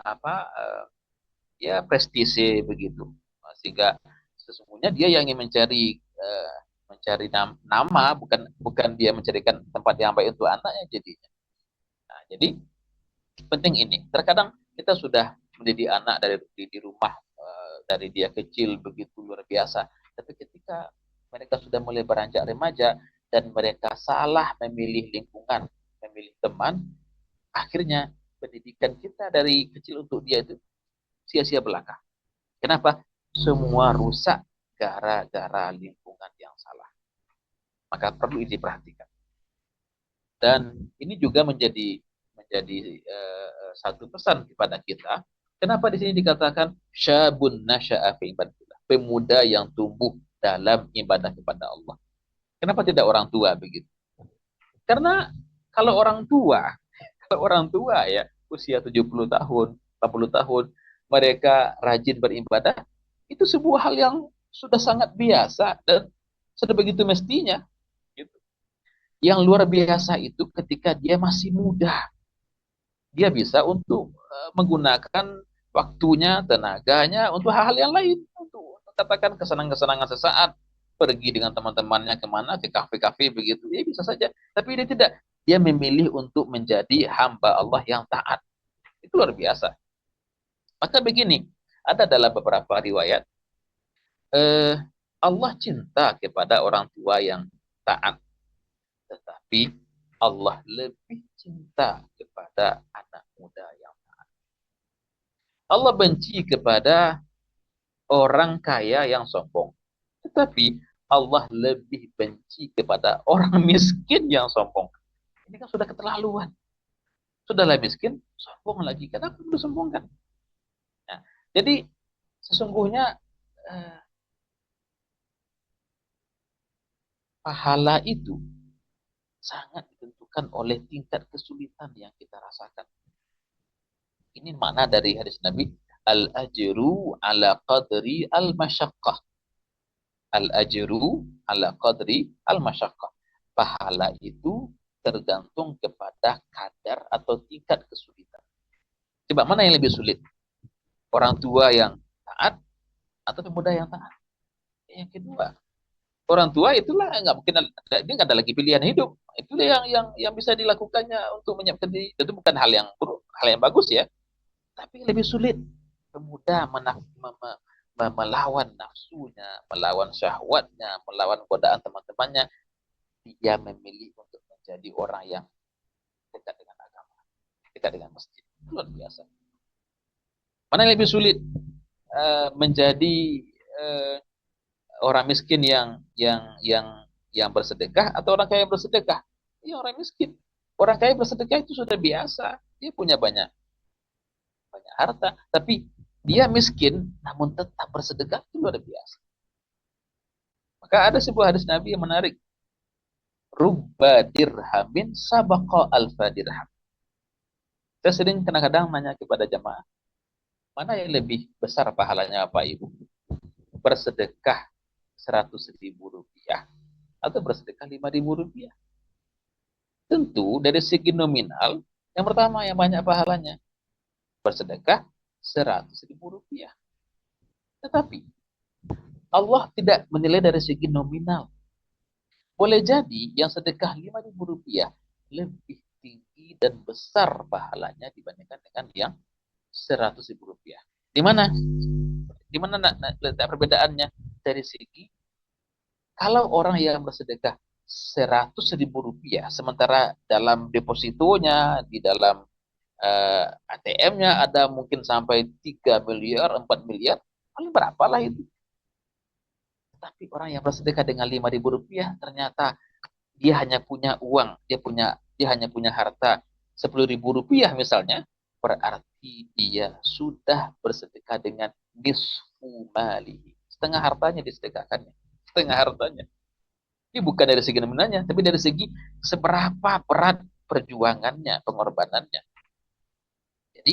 C: apa ya prestise begitu, sehingga sesungguhnya dia yang ingin mencari nama, bukan dia mencarikan tempat yang baik untuk anaknya jadinya. Nah, jadi penting ini. Terkadang kita sudah mendidik anak di rumah dari dia kecil begitu luar biasa, tapi ketika mereka sudah mulai beranjak remaja dan mereka salah memilih lingkungan, memilih teman, akhirnya pendidikan kita dari kecil untuk dia itu sia-sia belaka. Kenapa? Semua rusak gara-gara lingkungan yang salah. Maka perlu diperhatikan. Dan ini juga menjadi satu pesan kepada kita. Kenapa di sini dikatakan syabun nasya'a fi ibadatillah, pemuda yang tumbuh dalam ibadah kepada Allah. Kenapa tidak orang tua begitu? Karena kalau orang tua ya usia 70 tahun, 40 tahun, mereka rajin beribadah, itu sebuah hal yang sudah sangat biasa dan sudah begitu mestinya. Gitu. Yang luar biasa itu ketika dia masih muda. Dia bisa untuk menggunakan waktunya, tenaganya untuk hal-hal yang lain. Untuk katakan kesenangan-kesenangan sesaat, pergi dengan teman-temannya kemana, ke kafe-kafe begitu. Ya bisa saja. Tapi dia tidak. Dia memilih untuk menjadi hamba Allah yang taat. Itu luar biasa. Maka begini, ada dalam beberapa riwayat, Allah cinta kepada orang tua yang taat. Tetapi Allah lebih cinta kepada anak muda yang taat. Allah benci kepada orang kaya yang sombong. Tetapi Allah lebih benci kepada orang miskin yang sombong. Ini kan sudah keterlaluan. Sudahlah miskin, sombong lagi. Kenapa perlu sombongkan? Nah, jadi sesungguhnya eh, pahala itu sangat ditentukan oleh tingkat kesulitan yang kita rasakan. Ini makna dari hadis Nabi, al-ajru ala qadri al-masyaqqah. Al-ajru ala qadri al-masyaqqah. Pahala itu tergantung kepada kadar atau tingkat kesulitan. Coba mana yang lebih sulit? Orang tua yang taat atau pemuda yang taat? Yang kedua. Orang tua itulah nggak mungkin, dia nggak ada lagi pilihan hidup. Itulah yang bisa dilakukannya untuk menyiapkan diri. Itu bukan hal yang buruk, hal yang bagus ya. Tapi lebih sulit. Pemuda melawan nafsunya, melawan syahwatnya, melawan godaan teman-temannya. Dia memilih untuk menjadi orang yang dekat dengan agama, dekat dengan masjid. Luar biasa. Mana yang lebih sulit? Menjadi orang miskin yang bersedekah atau orang kaya yang bersedekah? Iya, orang miskin. Orang kaya bersedekah itu sudah biasa. Dia punya banyak harta, tapi dia miskin namun tetap bersedekah, itu luar biasa. Maka ada sebuah hadis Nabi yang menarik. Rubba dirhamin sabaqa alfa dirham. Saya sering kadang-kadang nanya kepada jamaah, mana yang lebih besar pahalanya Pak Ibu? Bersedekah 100.000 rupiah atau bersedekah 5.000 rupiah? Tentu dari segi nominal, yang pertama yang banyak pahalanya, bersedekah 100.000 rupiah. Tetapi Allah tidak menilai dari segi nominal. Boleh jadi yang sedekah 5.000 rupiah lebih tinggi dan besar pahalanya dibandingkan dengan yang 100.000 rupiah. Di mana? Di mana letak perbedaannya? Dari segi kalau orang yang bersedekah 100.000 rupiah, sementara dalam depositonya, di dalam ATM-nya ada mungkin sampai 3 miliar, 4 miliar, paling berapa lah itu. Tapi orang yang bersedekah dengan 5.000 rupiah, ternyata dia hanya punya uang, dia hanya punya harta 10.000 rupiah misalnya, berarti dia sudah bersedekah dengan nisfu mali. Setengah hartanya disedekahkannya. Setengah hartanya. Ini bukan dari segi nominalnya, tapi dari segi seberapa berat perjuangannya, pengorbanannya. Jadi,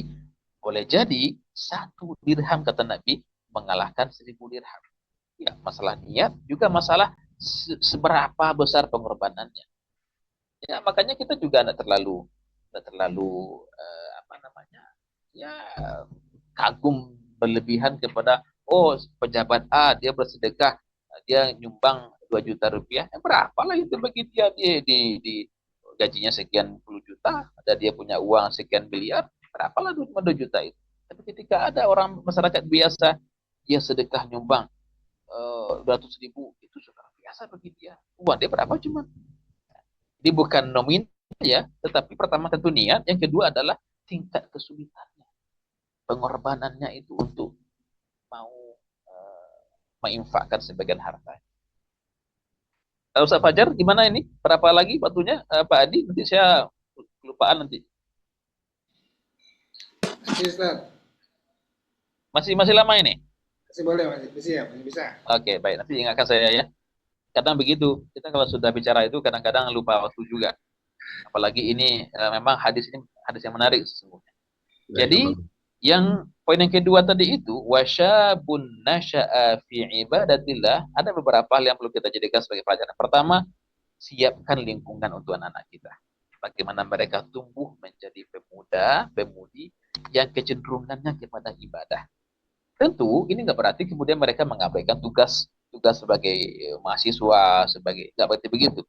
C: boleh jadi 1 dirham kata Nabi mengalahkan 1.000 dirham. Ya, masalah niat, juga masalah seberapa besar pengorbanannya. Ya, makanya kita juga tidak terlalu apa namanya, ya kagum berlebihan kepada pejabat A dia bersedekah, dia nyumbang 2 juta rupiah, berapa lah itu bagi dia, di gajinya sekian puluh juta, ada dia punya uang sekian miliar, berapa lah 2 juta itu. Tapi ketika ada orang masyarakat biasa, dia sedekah nyumbang 200.000, itu sudah biasa bagi dia. Uang dia berapa cuma. Jadi bukan nominal ya, tetapi pertama tentu niat, yang kedua adalah tingkat kesulitannya, pengorbanannya itu untuk mau menginfakkan sebagian harta. Ustaz Fajar, gimana ini? Berapa lagi waktunya Pak Adi? Nanti saya kelupaan nanti.
A: Masih Ustaz.
C: Masih lama ini?
A: Masih boleh, masih bisa.
C: Oke, baik. Nanti ingatkan saya ya. Kadang begitu, kita kalau sudah bicara itu kadang-kadang lupa waktu juga. Apalagi ini memang hadis yang menarik sesungguhnya. Jadi yang poin yang kedua tadi itu wasyabun nasya'a fi ibadatillah, ada beberapa hal yang perlu kita jadikan sebagai pelajaran. Pertama, siapkan lingkungan untuk anak-anak kita. Bagaimana mereka tumbuh menjadi pemuda, pemudi yang kecenderungannya kepada ibadah. Tentu ini nggak berarti kemudian mereka mengabaikan tugas sebagai mahasiswa, nggak berarti begitu.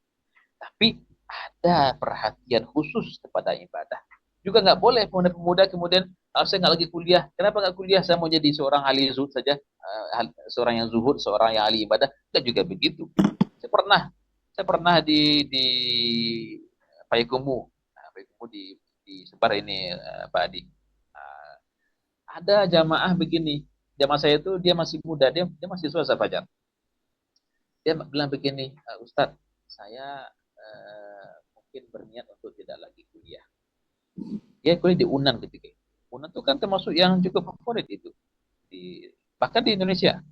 C: Tapi ada perhatian khusus kepada ibadah. Juga nggak boleh pemuda-pemuda kemudian saya nggak lagi kuliah. Kenapa nggak kuliah? Saya mau jadi seorang ahli zuhud saja, seorang yang zuhud, seorang yang ahli ibadah. Nggak juga begitu. Saya pernah di Payakumbuh. Payakumbuh di Sebar ini Pak Adi. Ada jamaah begini. zaman saya itu dia masih muda, dia masih swasta Fajar. Dia bilang begini, Ustadz, saya mungkin berniat untuk tidak lagi kuliah. Dia kuliah di UNAN ketika itu. UNAN itu kan termasuk yang cukup favorit itu. Bahkan di Indonesia,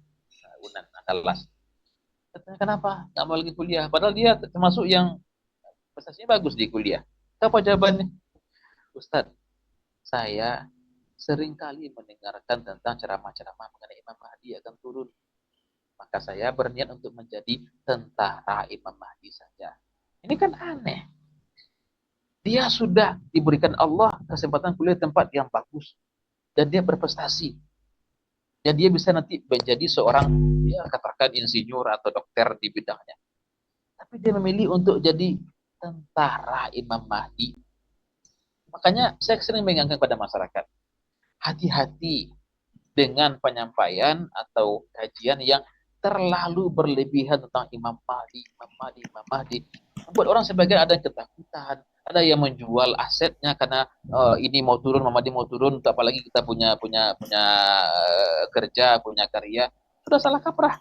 C: UNAN, Andalas. Kenapa? Nggak mau lagi kuliah. Padahal dia termasuk yang prestasinya bagus di kuliah. Apa jawabannya? Ustadz, saya sering kali mendengarkan tentang ceramah-ceramah mengenai Imam Mahdi akan turun. Maka saya berniat untuk menjadi tentara Imam Mahdi saja. Ini kan aneh. Dia sudah diberikan Allah kesempatan kuliah di tempat yang bagus. Dan dia berprestasi. Dan dia bisa nanti menjadi seorang, ya katakan insinyur atau dokter di bidangnya. Tapi dia memilih untuk jadi tentara Imam Mahdi. Makanya saya sering mengingatkan kepada masyarakat, hati-hati dengan penyampaian atau kajian yang terlalu berlebihan tentang Imam Mahdi, Imam Mahdi, Imam Mahdi. Membuat orang sebagian ada yang ketakutan, ada yang menjual asetnya karena ini mau turun, Imam Mahdi mau turun, apalagi kita punya kerja, punya karya, sudah salah kaprah.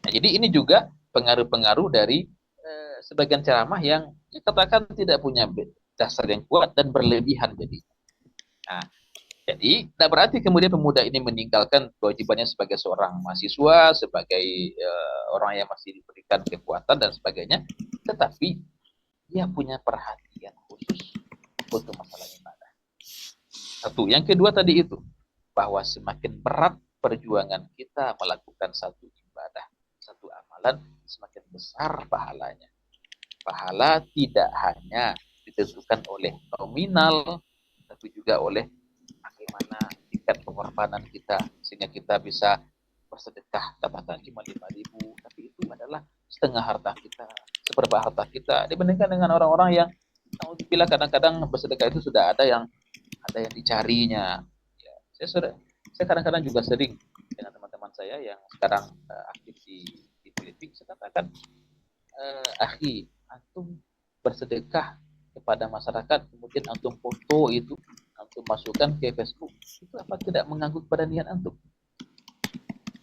C: Nah, jadi ini juga pengaruh-pengaruh dari sebagian ceramah yang katakan tidak punya dasar yang kuat dan berlebihan jadi. Nah, jadi, tidak berarti kemudian pemuda ini meninggalkan kewajibannya sebagai seorang mahasiswa, sebagai orang yang masih diberikan kekuatan dan sebagainya, tetapi dia punya perhatian khusus untuk masalah ibadah. Satu. Yang kedua tadi itu, bahwa semakin berat perjuangan kita melakukan satu ibadah, satu amalan, semakin besar pahalanya. Pahala tidak hanya ditentukan oleh nominal, tapi juga oleh bagaimana tingkat pengorbanan kita sehingga kita bisa bersedekah katakan cuma 5.000, tapi itu adalah setengah harta kita, seperempat harta kita dibandingkan dengan orang-orang yang bila kadang-kadang bersedekah itu sudah ada yang dicarinya. Ya, saya kadang-kadang juga sering dengan teman-teman saya yang sekarang aktif di politik, saya katakan, akhi, antum bersedekah kepada masyarakat, kemudian antum foto itu, antum masukkan ke Facebook, itu apa tidak mengganggu kepada niat antum?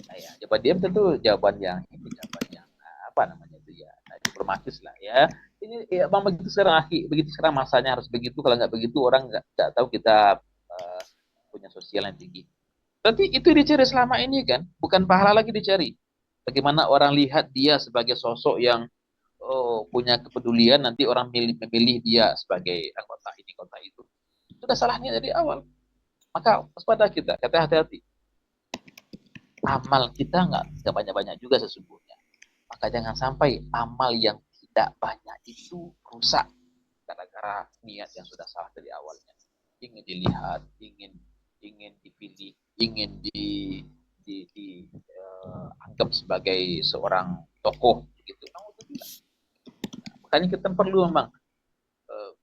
C: Nah, ya, jawaban dia tentu jawaban yang apa namanya itu ya, diplomatis lah ya. Ini ya memang begitu sekarang, begitu sekarang masanya harus begitu. Kalau nggak begitu orang nggak tahu kita punya sosial yang tinggi. Berarti itu dicari selama ini kan, bukan pahala lagi dicari. Bagaimana orang lihat dia sebagai sosok yang punya kepedulian, nanti orang memilih dia sebagai anggota ini, anggota itu. Sudah salahnya dari awal. Maka waspada kita, kata hati-hati. Amal kita nggak banyak-banyak juga sesungguhnya. Maka jangan sampai amal yang tidak banyak itu rusak gara-gara niat yang sudah salah dari awalnya. Ingin dilihat, ingin dipilih, ingin dianggap sebagai seorang tokoh gitu. Makanya kita perlu memang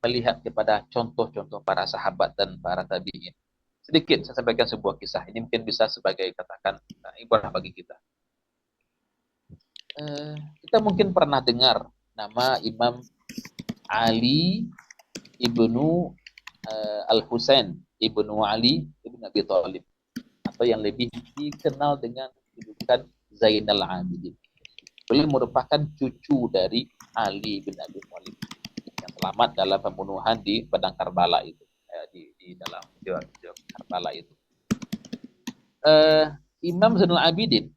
C: melihat kepada contoh-contoh para sahabat dan para tabi'in. Sedikit saya sampaikan sebuah kisah. Ini mungkin bisa sebagai katakan ibadah bagi kita. Kita mungkin pernah dengar nama Imam Ali ibnu Al-Husain ibnu Ali ibnu Abi Thalib, atau yang lebih dikenal dengan julukan Zainal Abidin. Beliau merupakan cucu dari Ali bin Abi Thalib yang selamat dalam pembunuhan di Padang Karbala itu, di dalam Karbala itu. Imam Zainal Abidin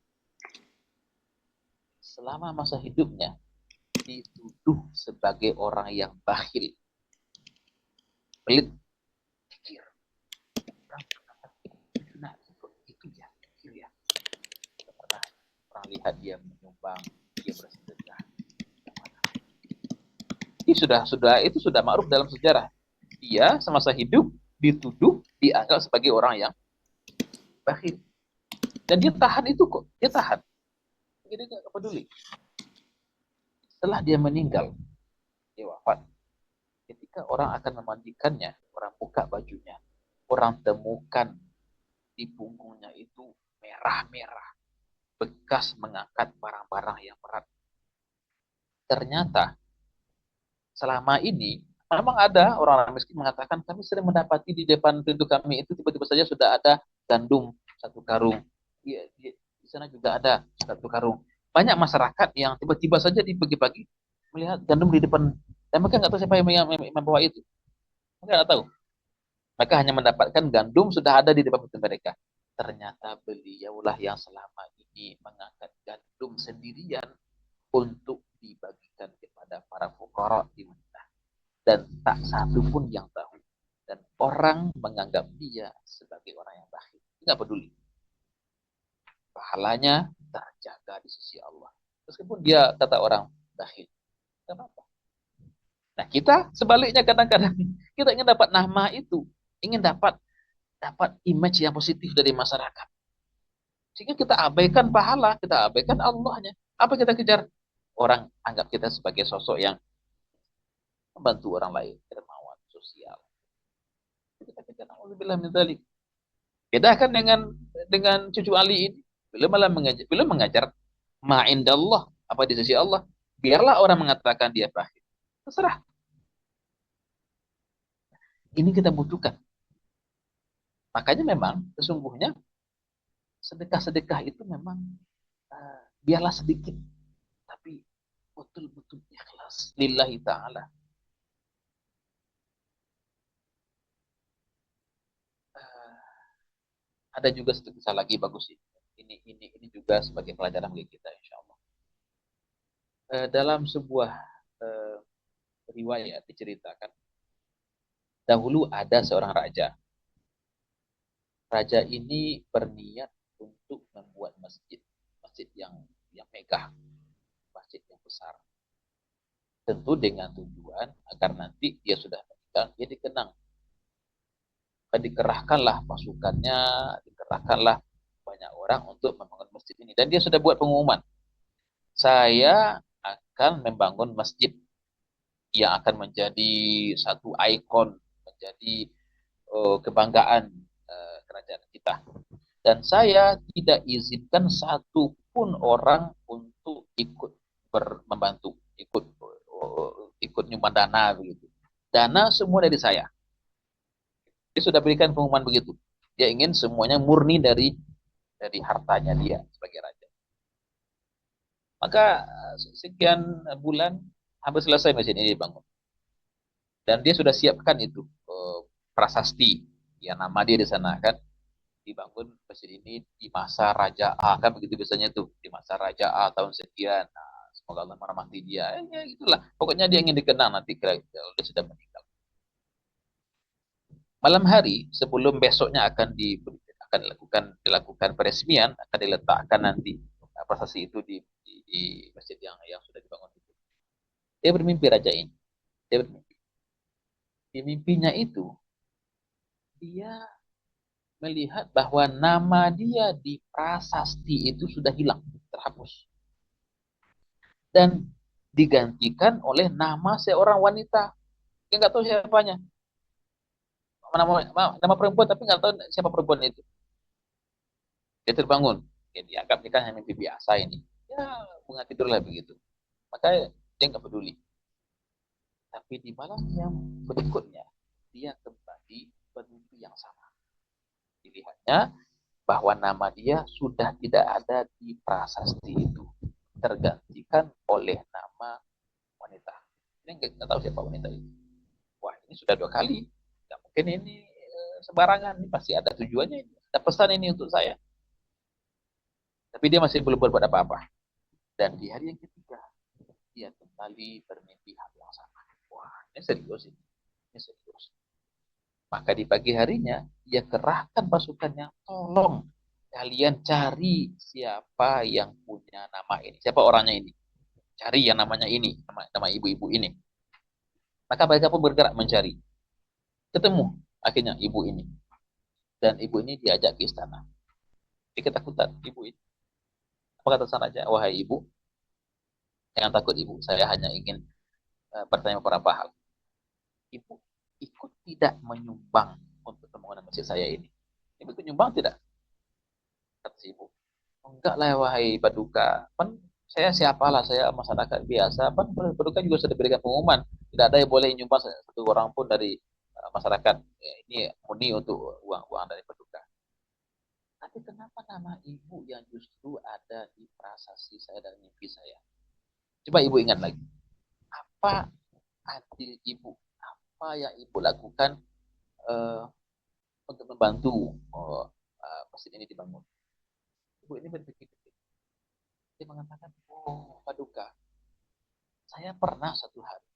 C: selama masa hidupnya dituduh sebagai orang yang bakhil, pelit, pikir. Nah, itu ya, pikir ya. Pernah lihat dia menyumbang, dia bersedekah. Itu sudah ma'ruf dalam sejarah. Dia semasa hidup dituduh, dianggap sebagai orang yang bakhil. Dan dia tahan itu kok, dia tahan. Jadi nggak peduli. Setelah dia meninggal, dia wafat. Ketika orang akan memandikannya, orang buka bajunya, orang temukan di punggungnya itu merah-merah, bekas mengangkat barang-barang yang berat. Ternyata selama ini memang ada orang miskin mengatakan, kami sering mendapati di depan pintu kami itu tiba-tiba saja sudah ada gandum satu karung. Di sana juga ada satu karung. Banyak masyarakat yang tiba-tiba saja di pagi-pagi melihat gandum di depan, dan mereka nggak tahu siapa yang membawa itu. Mereka nggak tahu. Mereka hanya mendapatkan gandum sudah ada di depan mereka. Ternyata beliaulah yang selama ini mengangkat gandum sendirian untuk dibagikan kepada para fuqara di Madinah. Dan tak satu pun yang tahu. Dan orang menganggap dia sebagai orang yang bakhil. Tidak peduli. Pahalanya terjaga di sisi Allah. Meskipun dia kata orang bakhil. Tidak apa-apa. Nah, kita sebaliknya kadang-kadang kita ingin dapat nama itu, ingin dapat image yang positif dari masyarakat. Sehingga kita abaikan pahala, kita abaikan Allahnya. Apa kita kejar? Orang anggap kita sebagai sosok yang membantu orang lain, dermawan, sosial. Kita kejar, alhamdulillah min dzalik. Beda kan dengan cucu Ali ini. Belum mengajar ma indallah, apa di sisi Allah. Biarlah orang mengatakan dia bakhil. Terserah. Ini kita butuhkan. Makanya memang sesungguhnya sedekah-sedekah itu memang biarlah sedikit, tapi betul-betul ikhlas lillahi ta'ala. Ada juga satu kisah lagi bagus ini juga sebagai pelajaran bagi kita insya Allah. Dalam sebuah riwayat diceritakan dahulu ada seorang raja. Raja ini berniat untuk membuat masjid yang megah, masjid yang besar. Tentu dengan tujuan agar nanti dia sudah meninggal, dia dikenang. Dikerahkanlah pasukannya, dikerahkanlah banyak orang untuk membangun masjid ini. Dan dia sudah buat pengumuman, saya akan membangun masjid yang akan menjadi satu ikon, menjadi kebanggaan kerajaan kita. Dan saya tidak izinkan satu pun orang untuk ikut membantu, ikut nyumbang dana begitu. Dana semua dari saya. Dia sudah berikan pengumuman begitu. Dia ingin semuanya murni dari hartanya dia sebagai raja. Maka sekian bulan hampir selesai masjid ini dibangun. Dan dia sudah siapkan itu prasasti, ya nama dia di sana kan. Dibangun masjid ini di masa Raja A, kan begitu biasanya tuh, di masa Raja A tahun sekian. Nah, semoga Allah merahmati dia. Ya itulah. Pokoknya dia ingin dikenang nanti kalau dia sudah meninggal. Malam hari sebelum besoknya akan dilakukan peresmian, akan diletakkan nanti prasasti itu di masjid yang sudah dibangun itu. Dia bermimpi raja ini. Dia bermimpi. Di mimpinya itu dia melihat bahwa nama dia di prasasti itu sudah hilang, terhapus. Dan digantikan oleh nama seorang wanita. Dia nggak tahu siapanya. Nama perempuan, tapi nggak tahu siapa perempuan itu. Dia terbangun. Ya, dianggap dia kan hanya mimpi biasa ini. Ya, bunga tidurlah begitu. Maka dia nggak peduli. Tapi di malam yang berikutnya, dia kembali bermimpi yang sama. Dilihatnya bahwa nama dia sudah tidak ada di prasasti itu, tergantikan oleh nama wanita. Ini nggak tahu siapa wanita itu. Wah, ini sudah 2 kali, nggak mungkin ini sembarangan, ini pasti ada tujuannya, ada pesan ini untuk saya. Tapi dia masih belum berbuat apa-apa. Dan di hari yang ketiga dia kembali bermimpi hal yang sama. Wah, ini serius ini. Ini serius. Maka di pagi harinya, dia kerahkan pasukannya, tolong kalian cari siapa yang punya nama ini. Siapa orangnya ini. Cari yang namanya ini, nama ibu-ibu ini. Maka mereka pun bergerak mencari. Ketemu akhirnya ibu ini. Dan ibu ini diajak ke istana. Dia ketakutan, ibu ini. Apa kata sang raja? Wahai ibu, jangan takut ibu, saya hanya ingin bertanya beberapa hal. Ibu ikut tidak menyumbang untuk pembangunan masjid saya ini? Ibu ikut nyumbang tidak? Kata si ibu. Enggak lah wahai Paduka. Kan saya siapalah, saya masyarakat biasa. Kan Paduka juga sudah berikan pengumuman. Tidak ada yang boleh nyumbang satu orang pun dari masyarakat. Ya, ini murni untuk uang dari Paduka. Tapi kenapa nama ibu yang justru ada di prasasti saya dan mimpi saya? Coba ibu ingat lagi. Apa adil ibu? Apa yang ibu lakukan uh, untuk membantu masjid ini dibangun? Ibu ini berpikir, dia mengatakan, oh paduka, saya pernah satu hari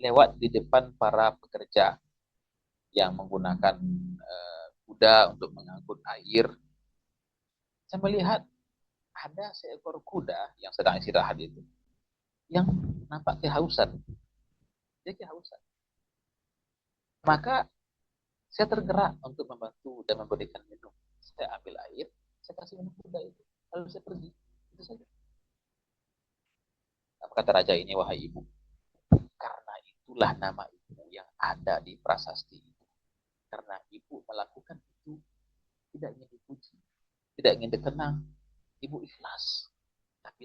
C: lewat di depan para pekerja yang menggunakan kuda untuk mengangkut air. Saya melihat ada seekor kuda yang sedang istirahat itu, yang nampak kehausan. Dia kehausan. Maka saya tergerak untuk membantu dan memberikan minum. Saya ambil air, saya kasih minum kuda itu. Lalu saya pergi. Itu saja. Apa kata raja ini, wahai ibu? Karena itulah nama ibu yang ada di prasasti itu. Karena ibu melakukan itu tidak ingin dipuji, tidak ingin dikenang. Ibu ikhlas. Tapi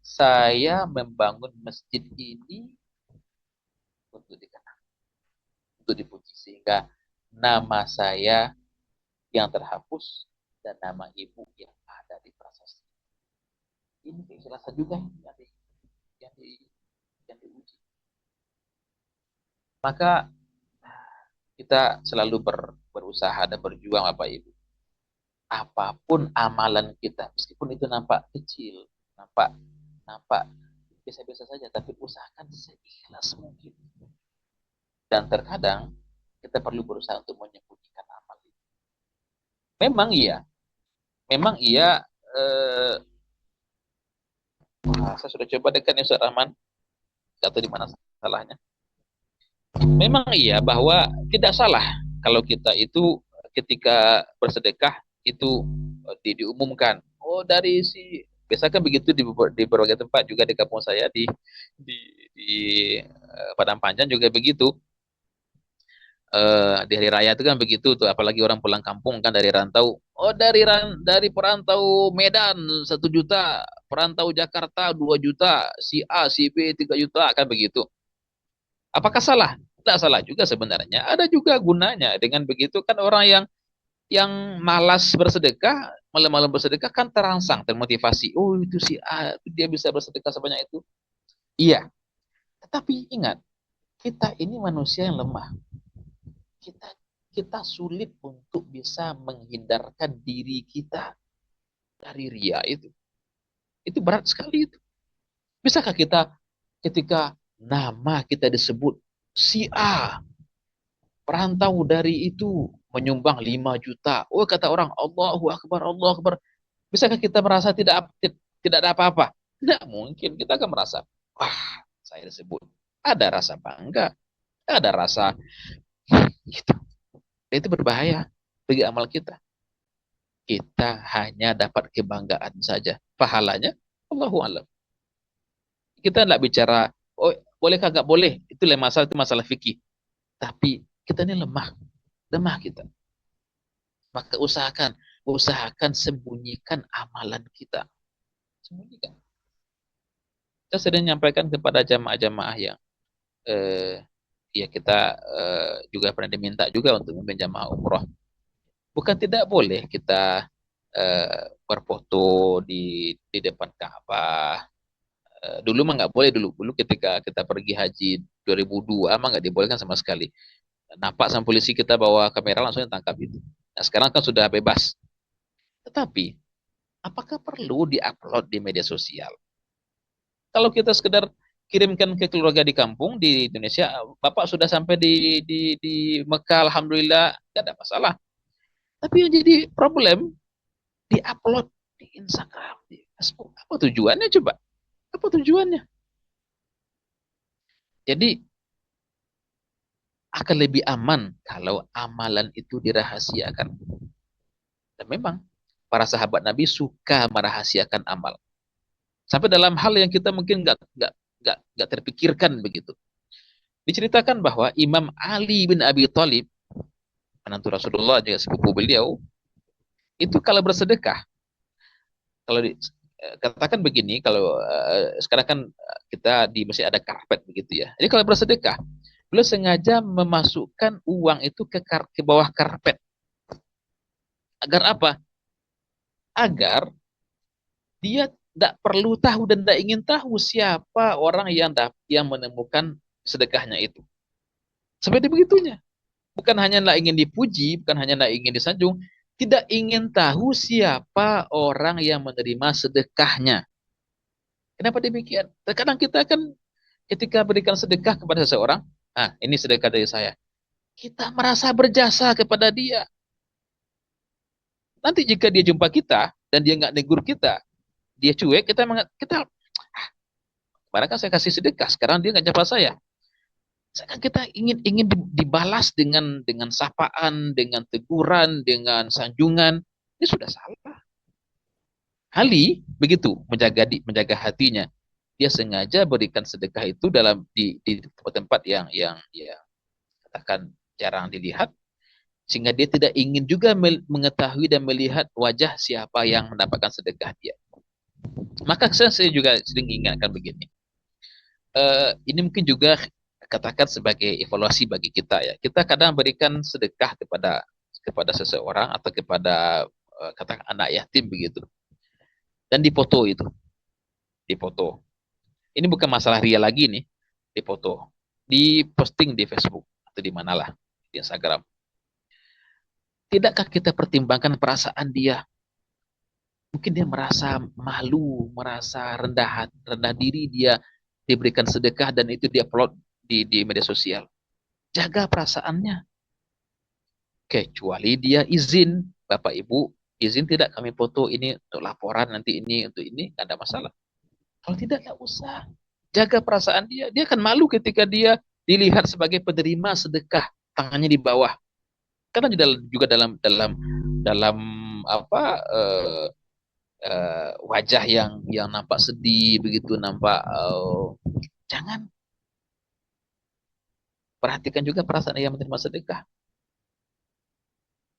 C: saya membangun masjid ini untuk dikenang, untuk dipuji, sehingga nama saya yang terhapus dan nama ibu yang ada di prasasti. Ini keikhlasan juga yang diuji. Maka kita selalu berusaha dan berjuang Bapak Ibu. Apapun amalan kita, meskipun itu nampak kecil, nampak biasa-biasa saja, tapi usahakan seikhlas mungkin. Dan terkadang kita perlu berusaha untuk menyembunyikan amal itu. Memang iya. Saya sudah coba dekat Ustaz Rahman, nggak tahu di mana salahnya. Memang iya bahwa tidak salah kalau kita itu ketika bersedekah itu diumumkan. Oh dari si, biasakan begitu di berbagai tempat, juga di kampung saya di Padang Panjang juga begitu. Di hari raya itu kan begitu tuh, apalagi orang pulang kampung kan dari rantau. Oh dari perantau Medan 1 juta, perantau Jakarta 2 juta, si A, si B 3 juta kan begitu. Apakah salah? Tidak salah juga sebenarnya. Ada juga gunanya. Dengan begitu kan orang yang malas bersedekah, malam-malam bersedekah kan terangsang, termotivasi. Oh itu si A, dia bisa bersedekah sebanyak itu. Iya. Tetapi ingat, kita ini manusia yang lemah. Kita sulit untuk bisa menghindarkan diri kita dari ria itu. Itu berat sekali itu. Bisakah kita ketika nama kita disebut si A, perantau dari itu menyumbang 5 juta. Oh kata orang, Allahu Akbar, Allahu Akbar. Bisakah kita merasa tidak ada apa-apa? Tidak mungkin. Kita akan merasa, wah saya disebut. Ada rasa bangga. Ada rasa gitu. Itu berbahaya bagi amal kita. Kita hanya dapat kebanggaan saja. Pahalanya, Allahu a'lam. Kita tidak bicara, oh bolehkah nggak boleh? Itu masalah fikih. Tapi kita ini lemah kita. Maka usahakan sembunyikan amalan kita. Sembunyikan. Saya sering menyampaikan kepada jamaah-jamaah yang ya kita juga pernah diminta juga untuk memimpin jamaah umroh. Bukan tidak boleh kita berfoto di depan Ka'bah. Dulu mah nggak boleh dulu ketika kita pergi haji 2002 mah nggak dibolehkan sama sekali. Nampak sama polisi kita bawa kamera langsung ditangkap itu. Nah sekarang kan sudah bebas. Tetapi apakah perlu diupload di media sosial? Kalau kita sekedar kirimkan ke keluarga di kampung di Indonesia, Bapak sudah sampai di Mekah, alhamdulillah, tidak ada masalah. Tapi yang jadi problem diupload di Instagram, di Facebook. Apa tujuannya coba? Apa tujuannya? Jadi akan lebih aman kalau amalan itu dirahasiakan. Dan memang para sahabat Nabi suka merahasiakan amal. Sampai dalam hal yang kita mungkin nggak terpikirkan begitu. Diceritakan bahwa Imam Ali bin Abi Thalib, menantu Rasulullah juga sepupu beliau, itu kalau bersedekah, kalau katakan begini, kalau sekarang kan kita di masjid ada karpet begitu ya. Jadi kalau bersedekah, beliau sengaja memasukkan uang itu ke bawah karpet. Agar apa? Agar dia tidak perlu tahu dan tidak ingin tahu siapa orang yang menemukan sedekahnya itu. Seperti begitunya. Bukan hanya tidak ingin dipuji, bukan hanya tidak ingin disanjung, tidak ingin tahu siapa orang yang menerima sedekahnya. Kenapa demikian? Terkadang kita kan ketika berikan sedekah kepada seseorang, ini sedekah dari saya. Kita merasa berjasa kepada dia. Nanti jika dia jumpa kita dan dia nggak negur kita, dia cuek, kita kemarin kan saya kasih sedekah, sekarang dia nggak jawab saya. Sekarang kita ingin dibalas dengan sapaan, dengan teguran, dengan sanjungan. Ini sudah salah. Ali begitu menjaga hatinya. Dia sengaja berikan sedekah itu di tempat-tempat yang katakan jarang dilihat, sehingga dia tidak ingin juga mengetahui dan melihat wajah siapa yang mendapatkan sedekah dia. Maka saya juga sering ingatkan begini. Ini mungkin juga katakan sebagai evaluasi bagi kita ya. Kita kadang berikan sedekah kepada seseorang atau kepada katakan anak yatim begitu. Dan dipoto itu. Dipoto. Ini bukan masalah ria lagi nih. Dipoto. Diposting di Facebook atau di manalah, di Instagram. Tidakkah kita pertimbangkan perasaan dia? Mungkin dia merasa malu, merasa rendah diri, dia diberikan sedekah dan itu dia upload di media sosial. Jaga perasaannya. Kecuali dia izin, Bapak Ibu, izin tidak kami foto ini untuk laporan nanti ini, untuk ini, nggak ada masalah. Kalau tidak, nggak usah. Jaga perasaan dia. Dia akan malu ketika dia dilihat sebagai penerima sedekah, tangannya di bawah. Karena juga dalam apa wajah yang nampak sedih begitu, nampak jangan. Perhatikan juga perasaan yang menerima sedekah.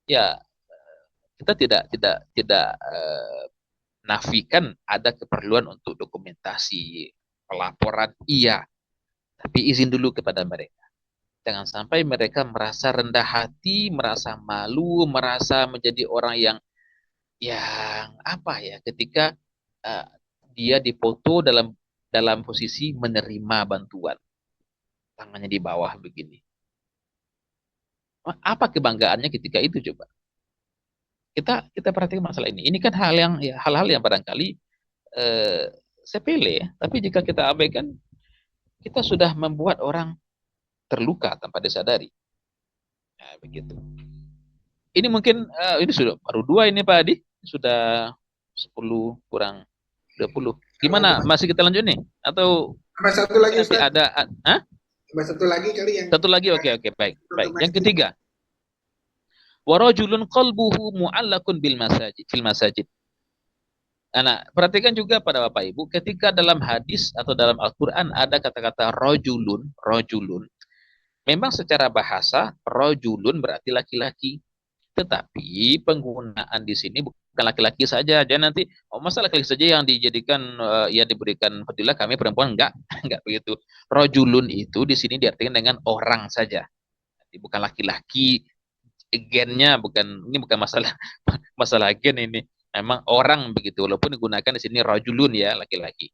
C: Ya, kita tidak nafikan ada keperluan untuk dokumentasi pelaporan, iya, tapi izin dulu kepada mereka. Jangan sampai mereka merasa rendah hati, merasa malu, merasa menjadi orang yang apa ya, ketika dia dipoto dalam posisi menerima bantuan, tangannya di bawah begini. Apa kebanggaannya ketika itu coba? Kita perhatikan masalah ini. Ini kan hal-hal yang barangkali sepele, tapi jika kita abaikan, kita sudah membuat orang terluka tanpa disadari. Nah, begitu. Ini mungkin ini sudah baru 2 ini Pak Adi, sudah 10 kurang 20. Gimana? Masih kita lanjut nih? Atau
A: satu lagi
C: nanti
A: Ustaz?
C: ada
A: Satu lagi kali yang
C: satu lagi, oke, baik. Yang ketiga, warajulun qalbuhu mu'allakun fil masajid. Nah, perhatikan juga pada Bapak Ibu, ketika dalam hadis atau dalam Al-Quran ada kata-kata rojulun. Memang secara bahasa, rojulun berarti laki-laki. Tetapi penggunaan di sini bukan laki-laki saja. Jangan nanti, masa laki-laki saja yang dijadikan, diberikan fadilah, kami perempuan, enggak begitu. Rojulun itu di sini diartikan dengan orang saja. Bukan laki-laki, gennya ini bukan masalah gen ini. Memang orang begitu, walaupun digunakan di sini rojulun ya, laki-laki.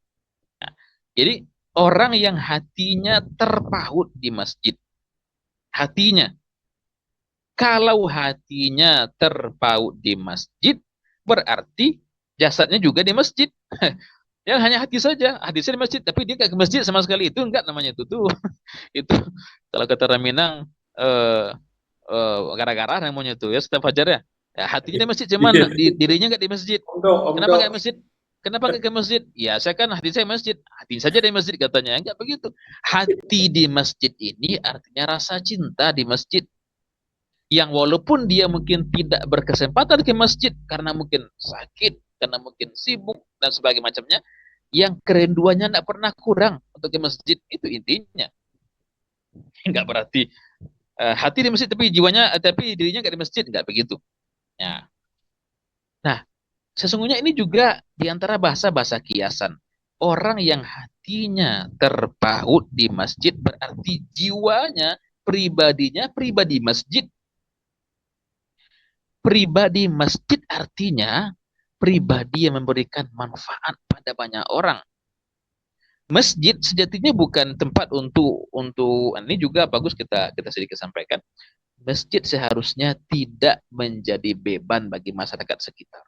C: Nah, jadi orang yang hatinya terpaut di masjid. Hatinya. Kalau hatinya terpaut di masjid, berarti jasadnya juga di masjid. Ya hanya hati saja, hati di masjid, tapi dia nggak ke masjid sama sekali, itu enggak namanya itu tuh. Itu kalau kata orang Minang gara-gara namanya tuh ya, setiap fajar ya. Hatinya di masjid, cuman dirinya nggak di masjid. Kenapa nggak masjid? Kenapa nggak ke masjid? Ya saya kan hati saya masjid, hati saja di masjid katanya. Enggak begitu. Hati di masjid ini artinya rasa cinta di masjid. Yang walaupun dia mungkin tidak berkesempatan ke masjid karena mungkin sakit, karena mungkin sibuk dan sebagainya macamnya, yang kerinduannya tidak pernah kurang untuk ke masjid, itu intinya. Enggak berarti hati di masjid tapi dirinya nggak di masjid, nggak begitu. Nah, sesungguhnya ini juga diantara bahasa-bahasa kiasan. Orang yang hatinya terpaut di masjid berarti jiwanya, pribadinya pribadi masjid. Pribadi masjid artinya pribadi yang memberikan manfaat pada banyak orang. Masjid sejatinya bukan tempat untuk ini juga bagus kita sedikit sampaikan. Masjid seharusnya tidak menjadi beban bagi masyarakat sekitar.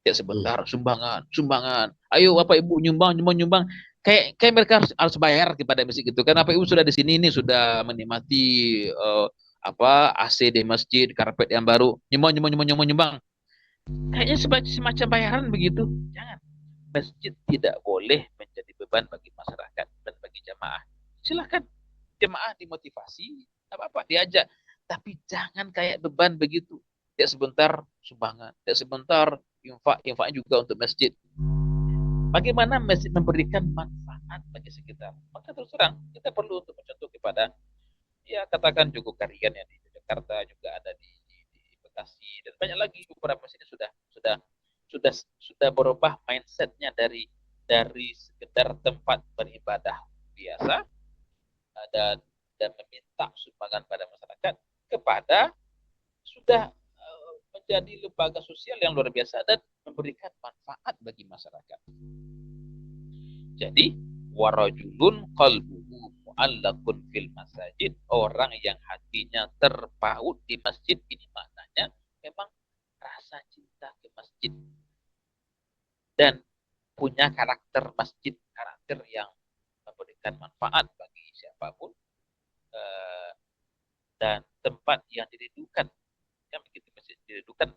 C: Ya sebentar, sumbangan. Ayo Bapak Ibu nyumbang. Kayak mereka harus bayar kepada masjid gitu kan. Bapak Ibu sudah di sini nih sudah menikmati AC di masjid, karpet yang baru. Nyumbang. Kayaknya semacam bayaran begitu. Jangan. Masjid tidak boleh menjadi beban bagi masyarakat dan bagi jamaah. Silakan jemaah dimotivasi, apa-apa diajak, tapi jangan kayak beban begitu. Tidak sebentar sumbangan, tidak sebentar infak juga untuk masjid. Bagaimana masjid memberikan manfaat bagi sekitar? Maka terus terang kita perlu untuk mencontoh kepada ya katakan Joko Karian yang di Jakarta juga ada di Bekasi dan banyak lagi beberapa masjid sudah berubah mindsetnya dari sekedar tempat beribadah biasa dan meminta sumbangan pada masyarakat kepada sudah menjadi lembaga sosial yang luar biasa dan memberikan manfaat bagi masyarakat. Jadi warajulun qalbuhu mu'allaqun fil masajid, orang yang hatinya terpaut di masjid, ini maknanya memang rasa cinta ke masjid dan punya karakter masjid, karakter yang memberikan manfaat bagi siapapun dan tempat yang dirindukan. Kan begitu, masjid dirindukan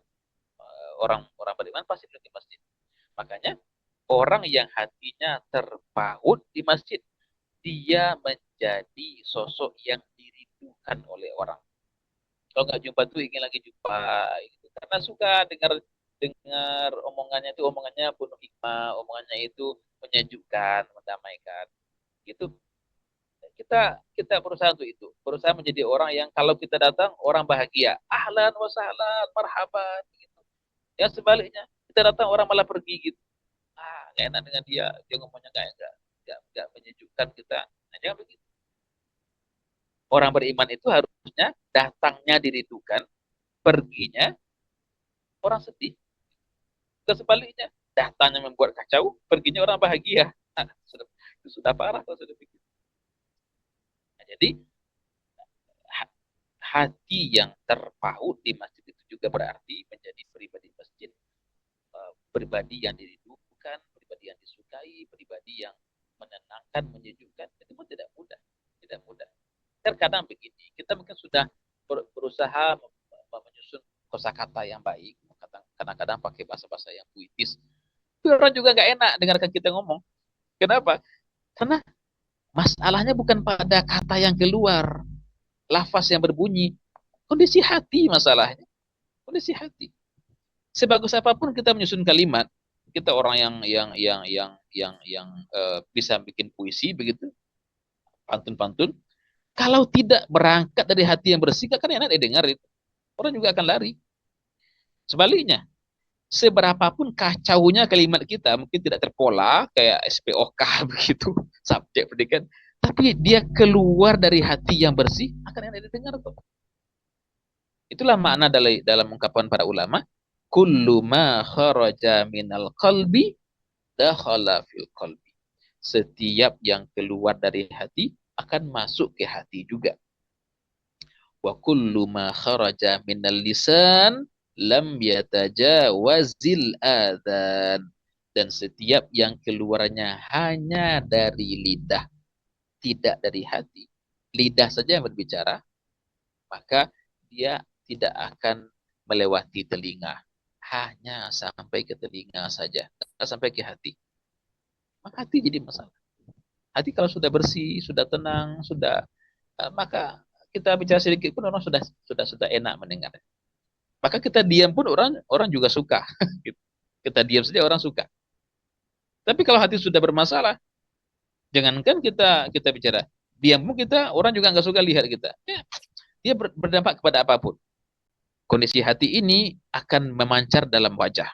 C: orang-orang beriman pasti di masjid. Makanya orang yang hatinya terpaut di masjid, dia menjadi sosok yang dirindukan oleh orang. Kalau nggak jumpa tuh ingin lagi jumpa, gitu. Karena suka dengar omongannya penuh hikmah, omongannya itu menyejukkan, mendamaikan. Gitu. Kita berusaha untuk itu, berusaha menjadi orang yang kalau kita datang orang bahagia, ahlan wa sahlan, marhaban, gitu. Ya sebaliknya kita datang orang malah pergi gitu, nggak enak dengan dia ngomongnya nggak menyejukkan kita. Nah, jangan begitu. Orang beriman itu harusnya datangnya dirindukan, perginya orang sedih. Ke sebaliknya, datangnya membuat kacau, perginya orang bahagia. Sudah parah kalau sudah begitu. Nah, jadi hati yang terpaut di masjid itu juga berarti menjadi pribadi masjid, pribadi yang dirindukan, pribadi yang disukai, pribadi yang menenangkan, menyejukkan. Itu pun tidak mudah. Terkadang begini, kita mungkin sudah berusaha menyusun kosakata yang baik, kadang-kadang pakai bahasa-bahasa yang puitis. Tapi orang juga nggak enak dengarkan kita ngomong. Kenapa? Karena masalahnya bukan pada kata yang keluar, lafaz yang berbunyi, kondisi hati masalahnya. Kondisi hati. Sebagus apapun kita menyusun kalimat, kita orang yang bisa bikin puisi begitu, pantun-pantun. Kalau tidak berangkat dari hati yang bersih, kan enak didengar itu. Orang juga akan lari. Sebaliknya, seberapapun kacaunya kalimat kita, mungkin tidak terpola kayak SPOK begitu, subjek pendidikan, tapi dia keluar dari hati yang bersih, akan enak didengar tuh. Itulah makna dalam ungkapan para ulama, kullu ma kharaja minal qalbi dakhala fil qalbi. Setiap yang keluar dari hati akan masuk ke hati juga. Wa kullu ma kharaja minal lisan lam yatajawazil adzan. Dan setiap yang keluarnya hanya dari lidah, tidak dari hati, lidah saja yang berbicara, maka dia tidak akan melewati telinga, hanya sampai ke telinga saja, tidak sampai ke hati. Maka hati jadi masalah. Hati kalau sudah bersih, sudah tenang, maka kita bicara sedikit pun orang sudah enak mendengar. Maka kita diam pun orang juga suka. Kita diam saja orang suka. Tapi kalau hati sudah bermasalah, jangankan kita bicara, diam pun orang juga nggak suka lihat kita. Dia berdampak kepada apapun. Kondisi hati ini akan memancar dalam wajah.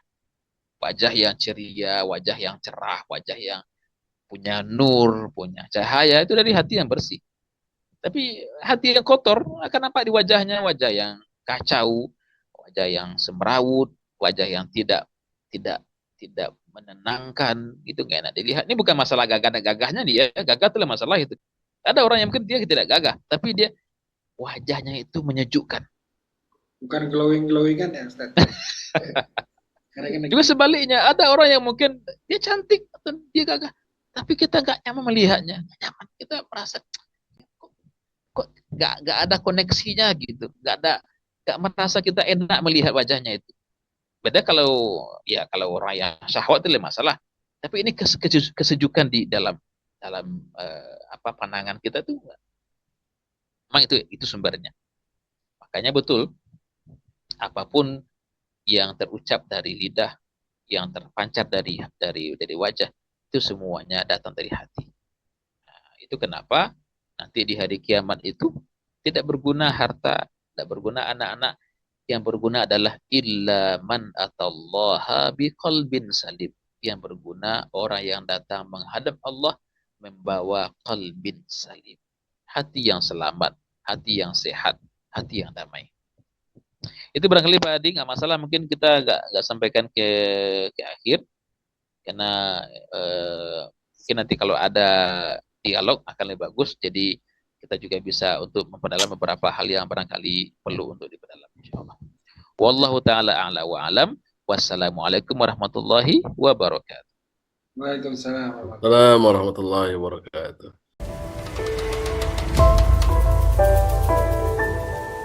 C: Wajah yang ceria, wajah yang cerah, wajah yang punya nur, punya cahaya, itu dari hati yang bersih. Tapi hati yang kotor akan nampak di wajahnya, wajah yang kacau, wajah yang semrawut, wajah yang tidak tidak menenangkan, gitu nggak enak dilihat. Ini bukan masalah gagahnya dia, gagah itulah masalah itu. Ada orang yang mungkin dia tidak gagah, tapi dia wajahnya itu menyejukkan.
A: Bukan glowing-glowingan ya Ustaz. Karena kan
C: Juga sebaliknya, ada orang yang mungkin dia cantik atau dia gagah, tapi kita nggak nyaman melihatnya, nggak nyaman. Kita merasa kok nggak ada koneksinya gitu, nggak merasa kita enak melihat wajahnya itu. Beda kalau ya kalau orang yang syahwat itu masalah. Tapi ini kesejukan di dalam dalam apa pandangan kita tuh, memang itu sumbernya. Makanya betul apapun yang terucap dari lidah, yang terpancar dari wajah, itu semuanya datang dari hati. Nah, itu kenapa nanti di hari kiamat itu tidak berguna harta, tidak berguna anak-anak, yang berguna adalah illa man atallaha biqalbin salim. Yang berguna orang yang datang menghadap Allah membawa qalbin salim. Hati yang selamat, hati yang sehat, hati yang damai. Itu barangkali Pak Adi, nggak masalah, mungkin kita nggak sampaikan ke akhir, karena mungkin nanti kalau ada dialog akan lebih bagus, jadi kita juga bisa untuk memperdalam beberapa hal yang barangkali perlu untuk diperdalam, insyaallah. Wallahu taala a'la wa alam. Wassalamualaikum warahmatullahi wabarakatuh.
A: Waalaikumsalam warahmatullahi wabarakatuh.
B: Assalamualaikum warahmatullahi wabarakatuh.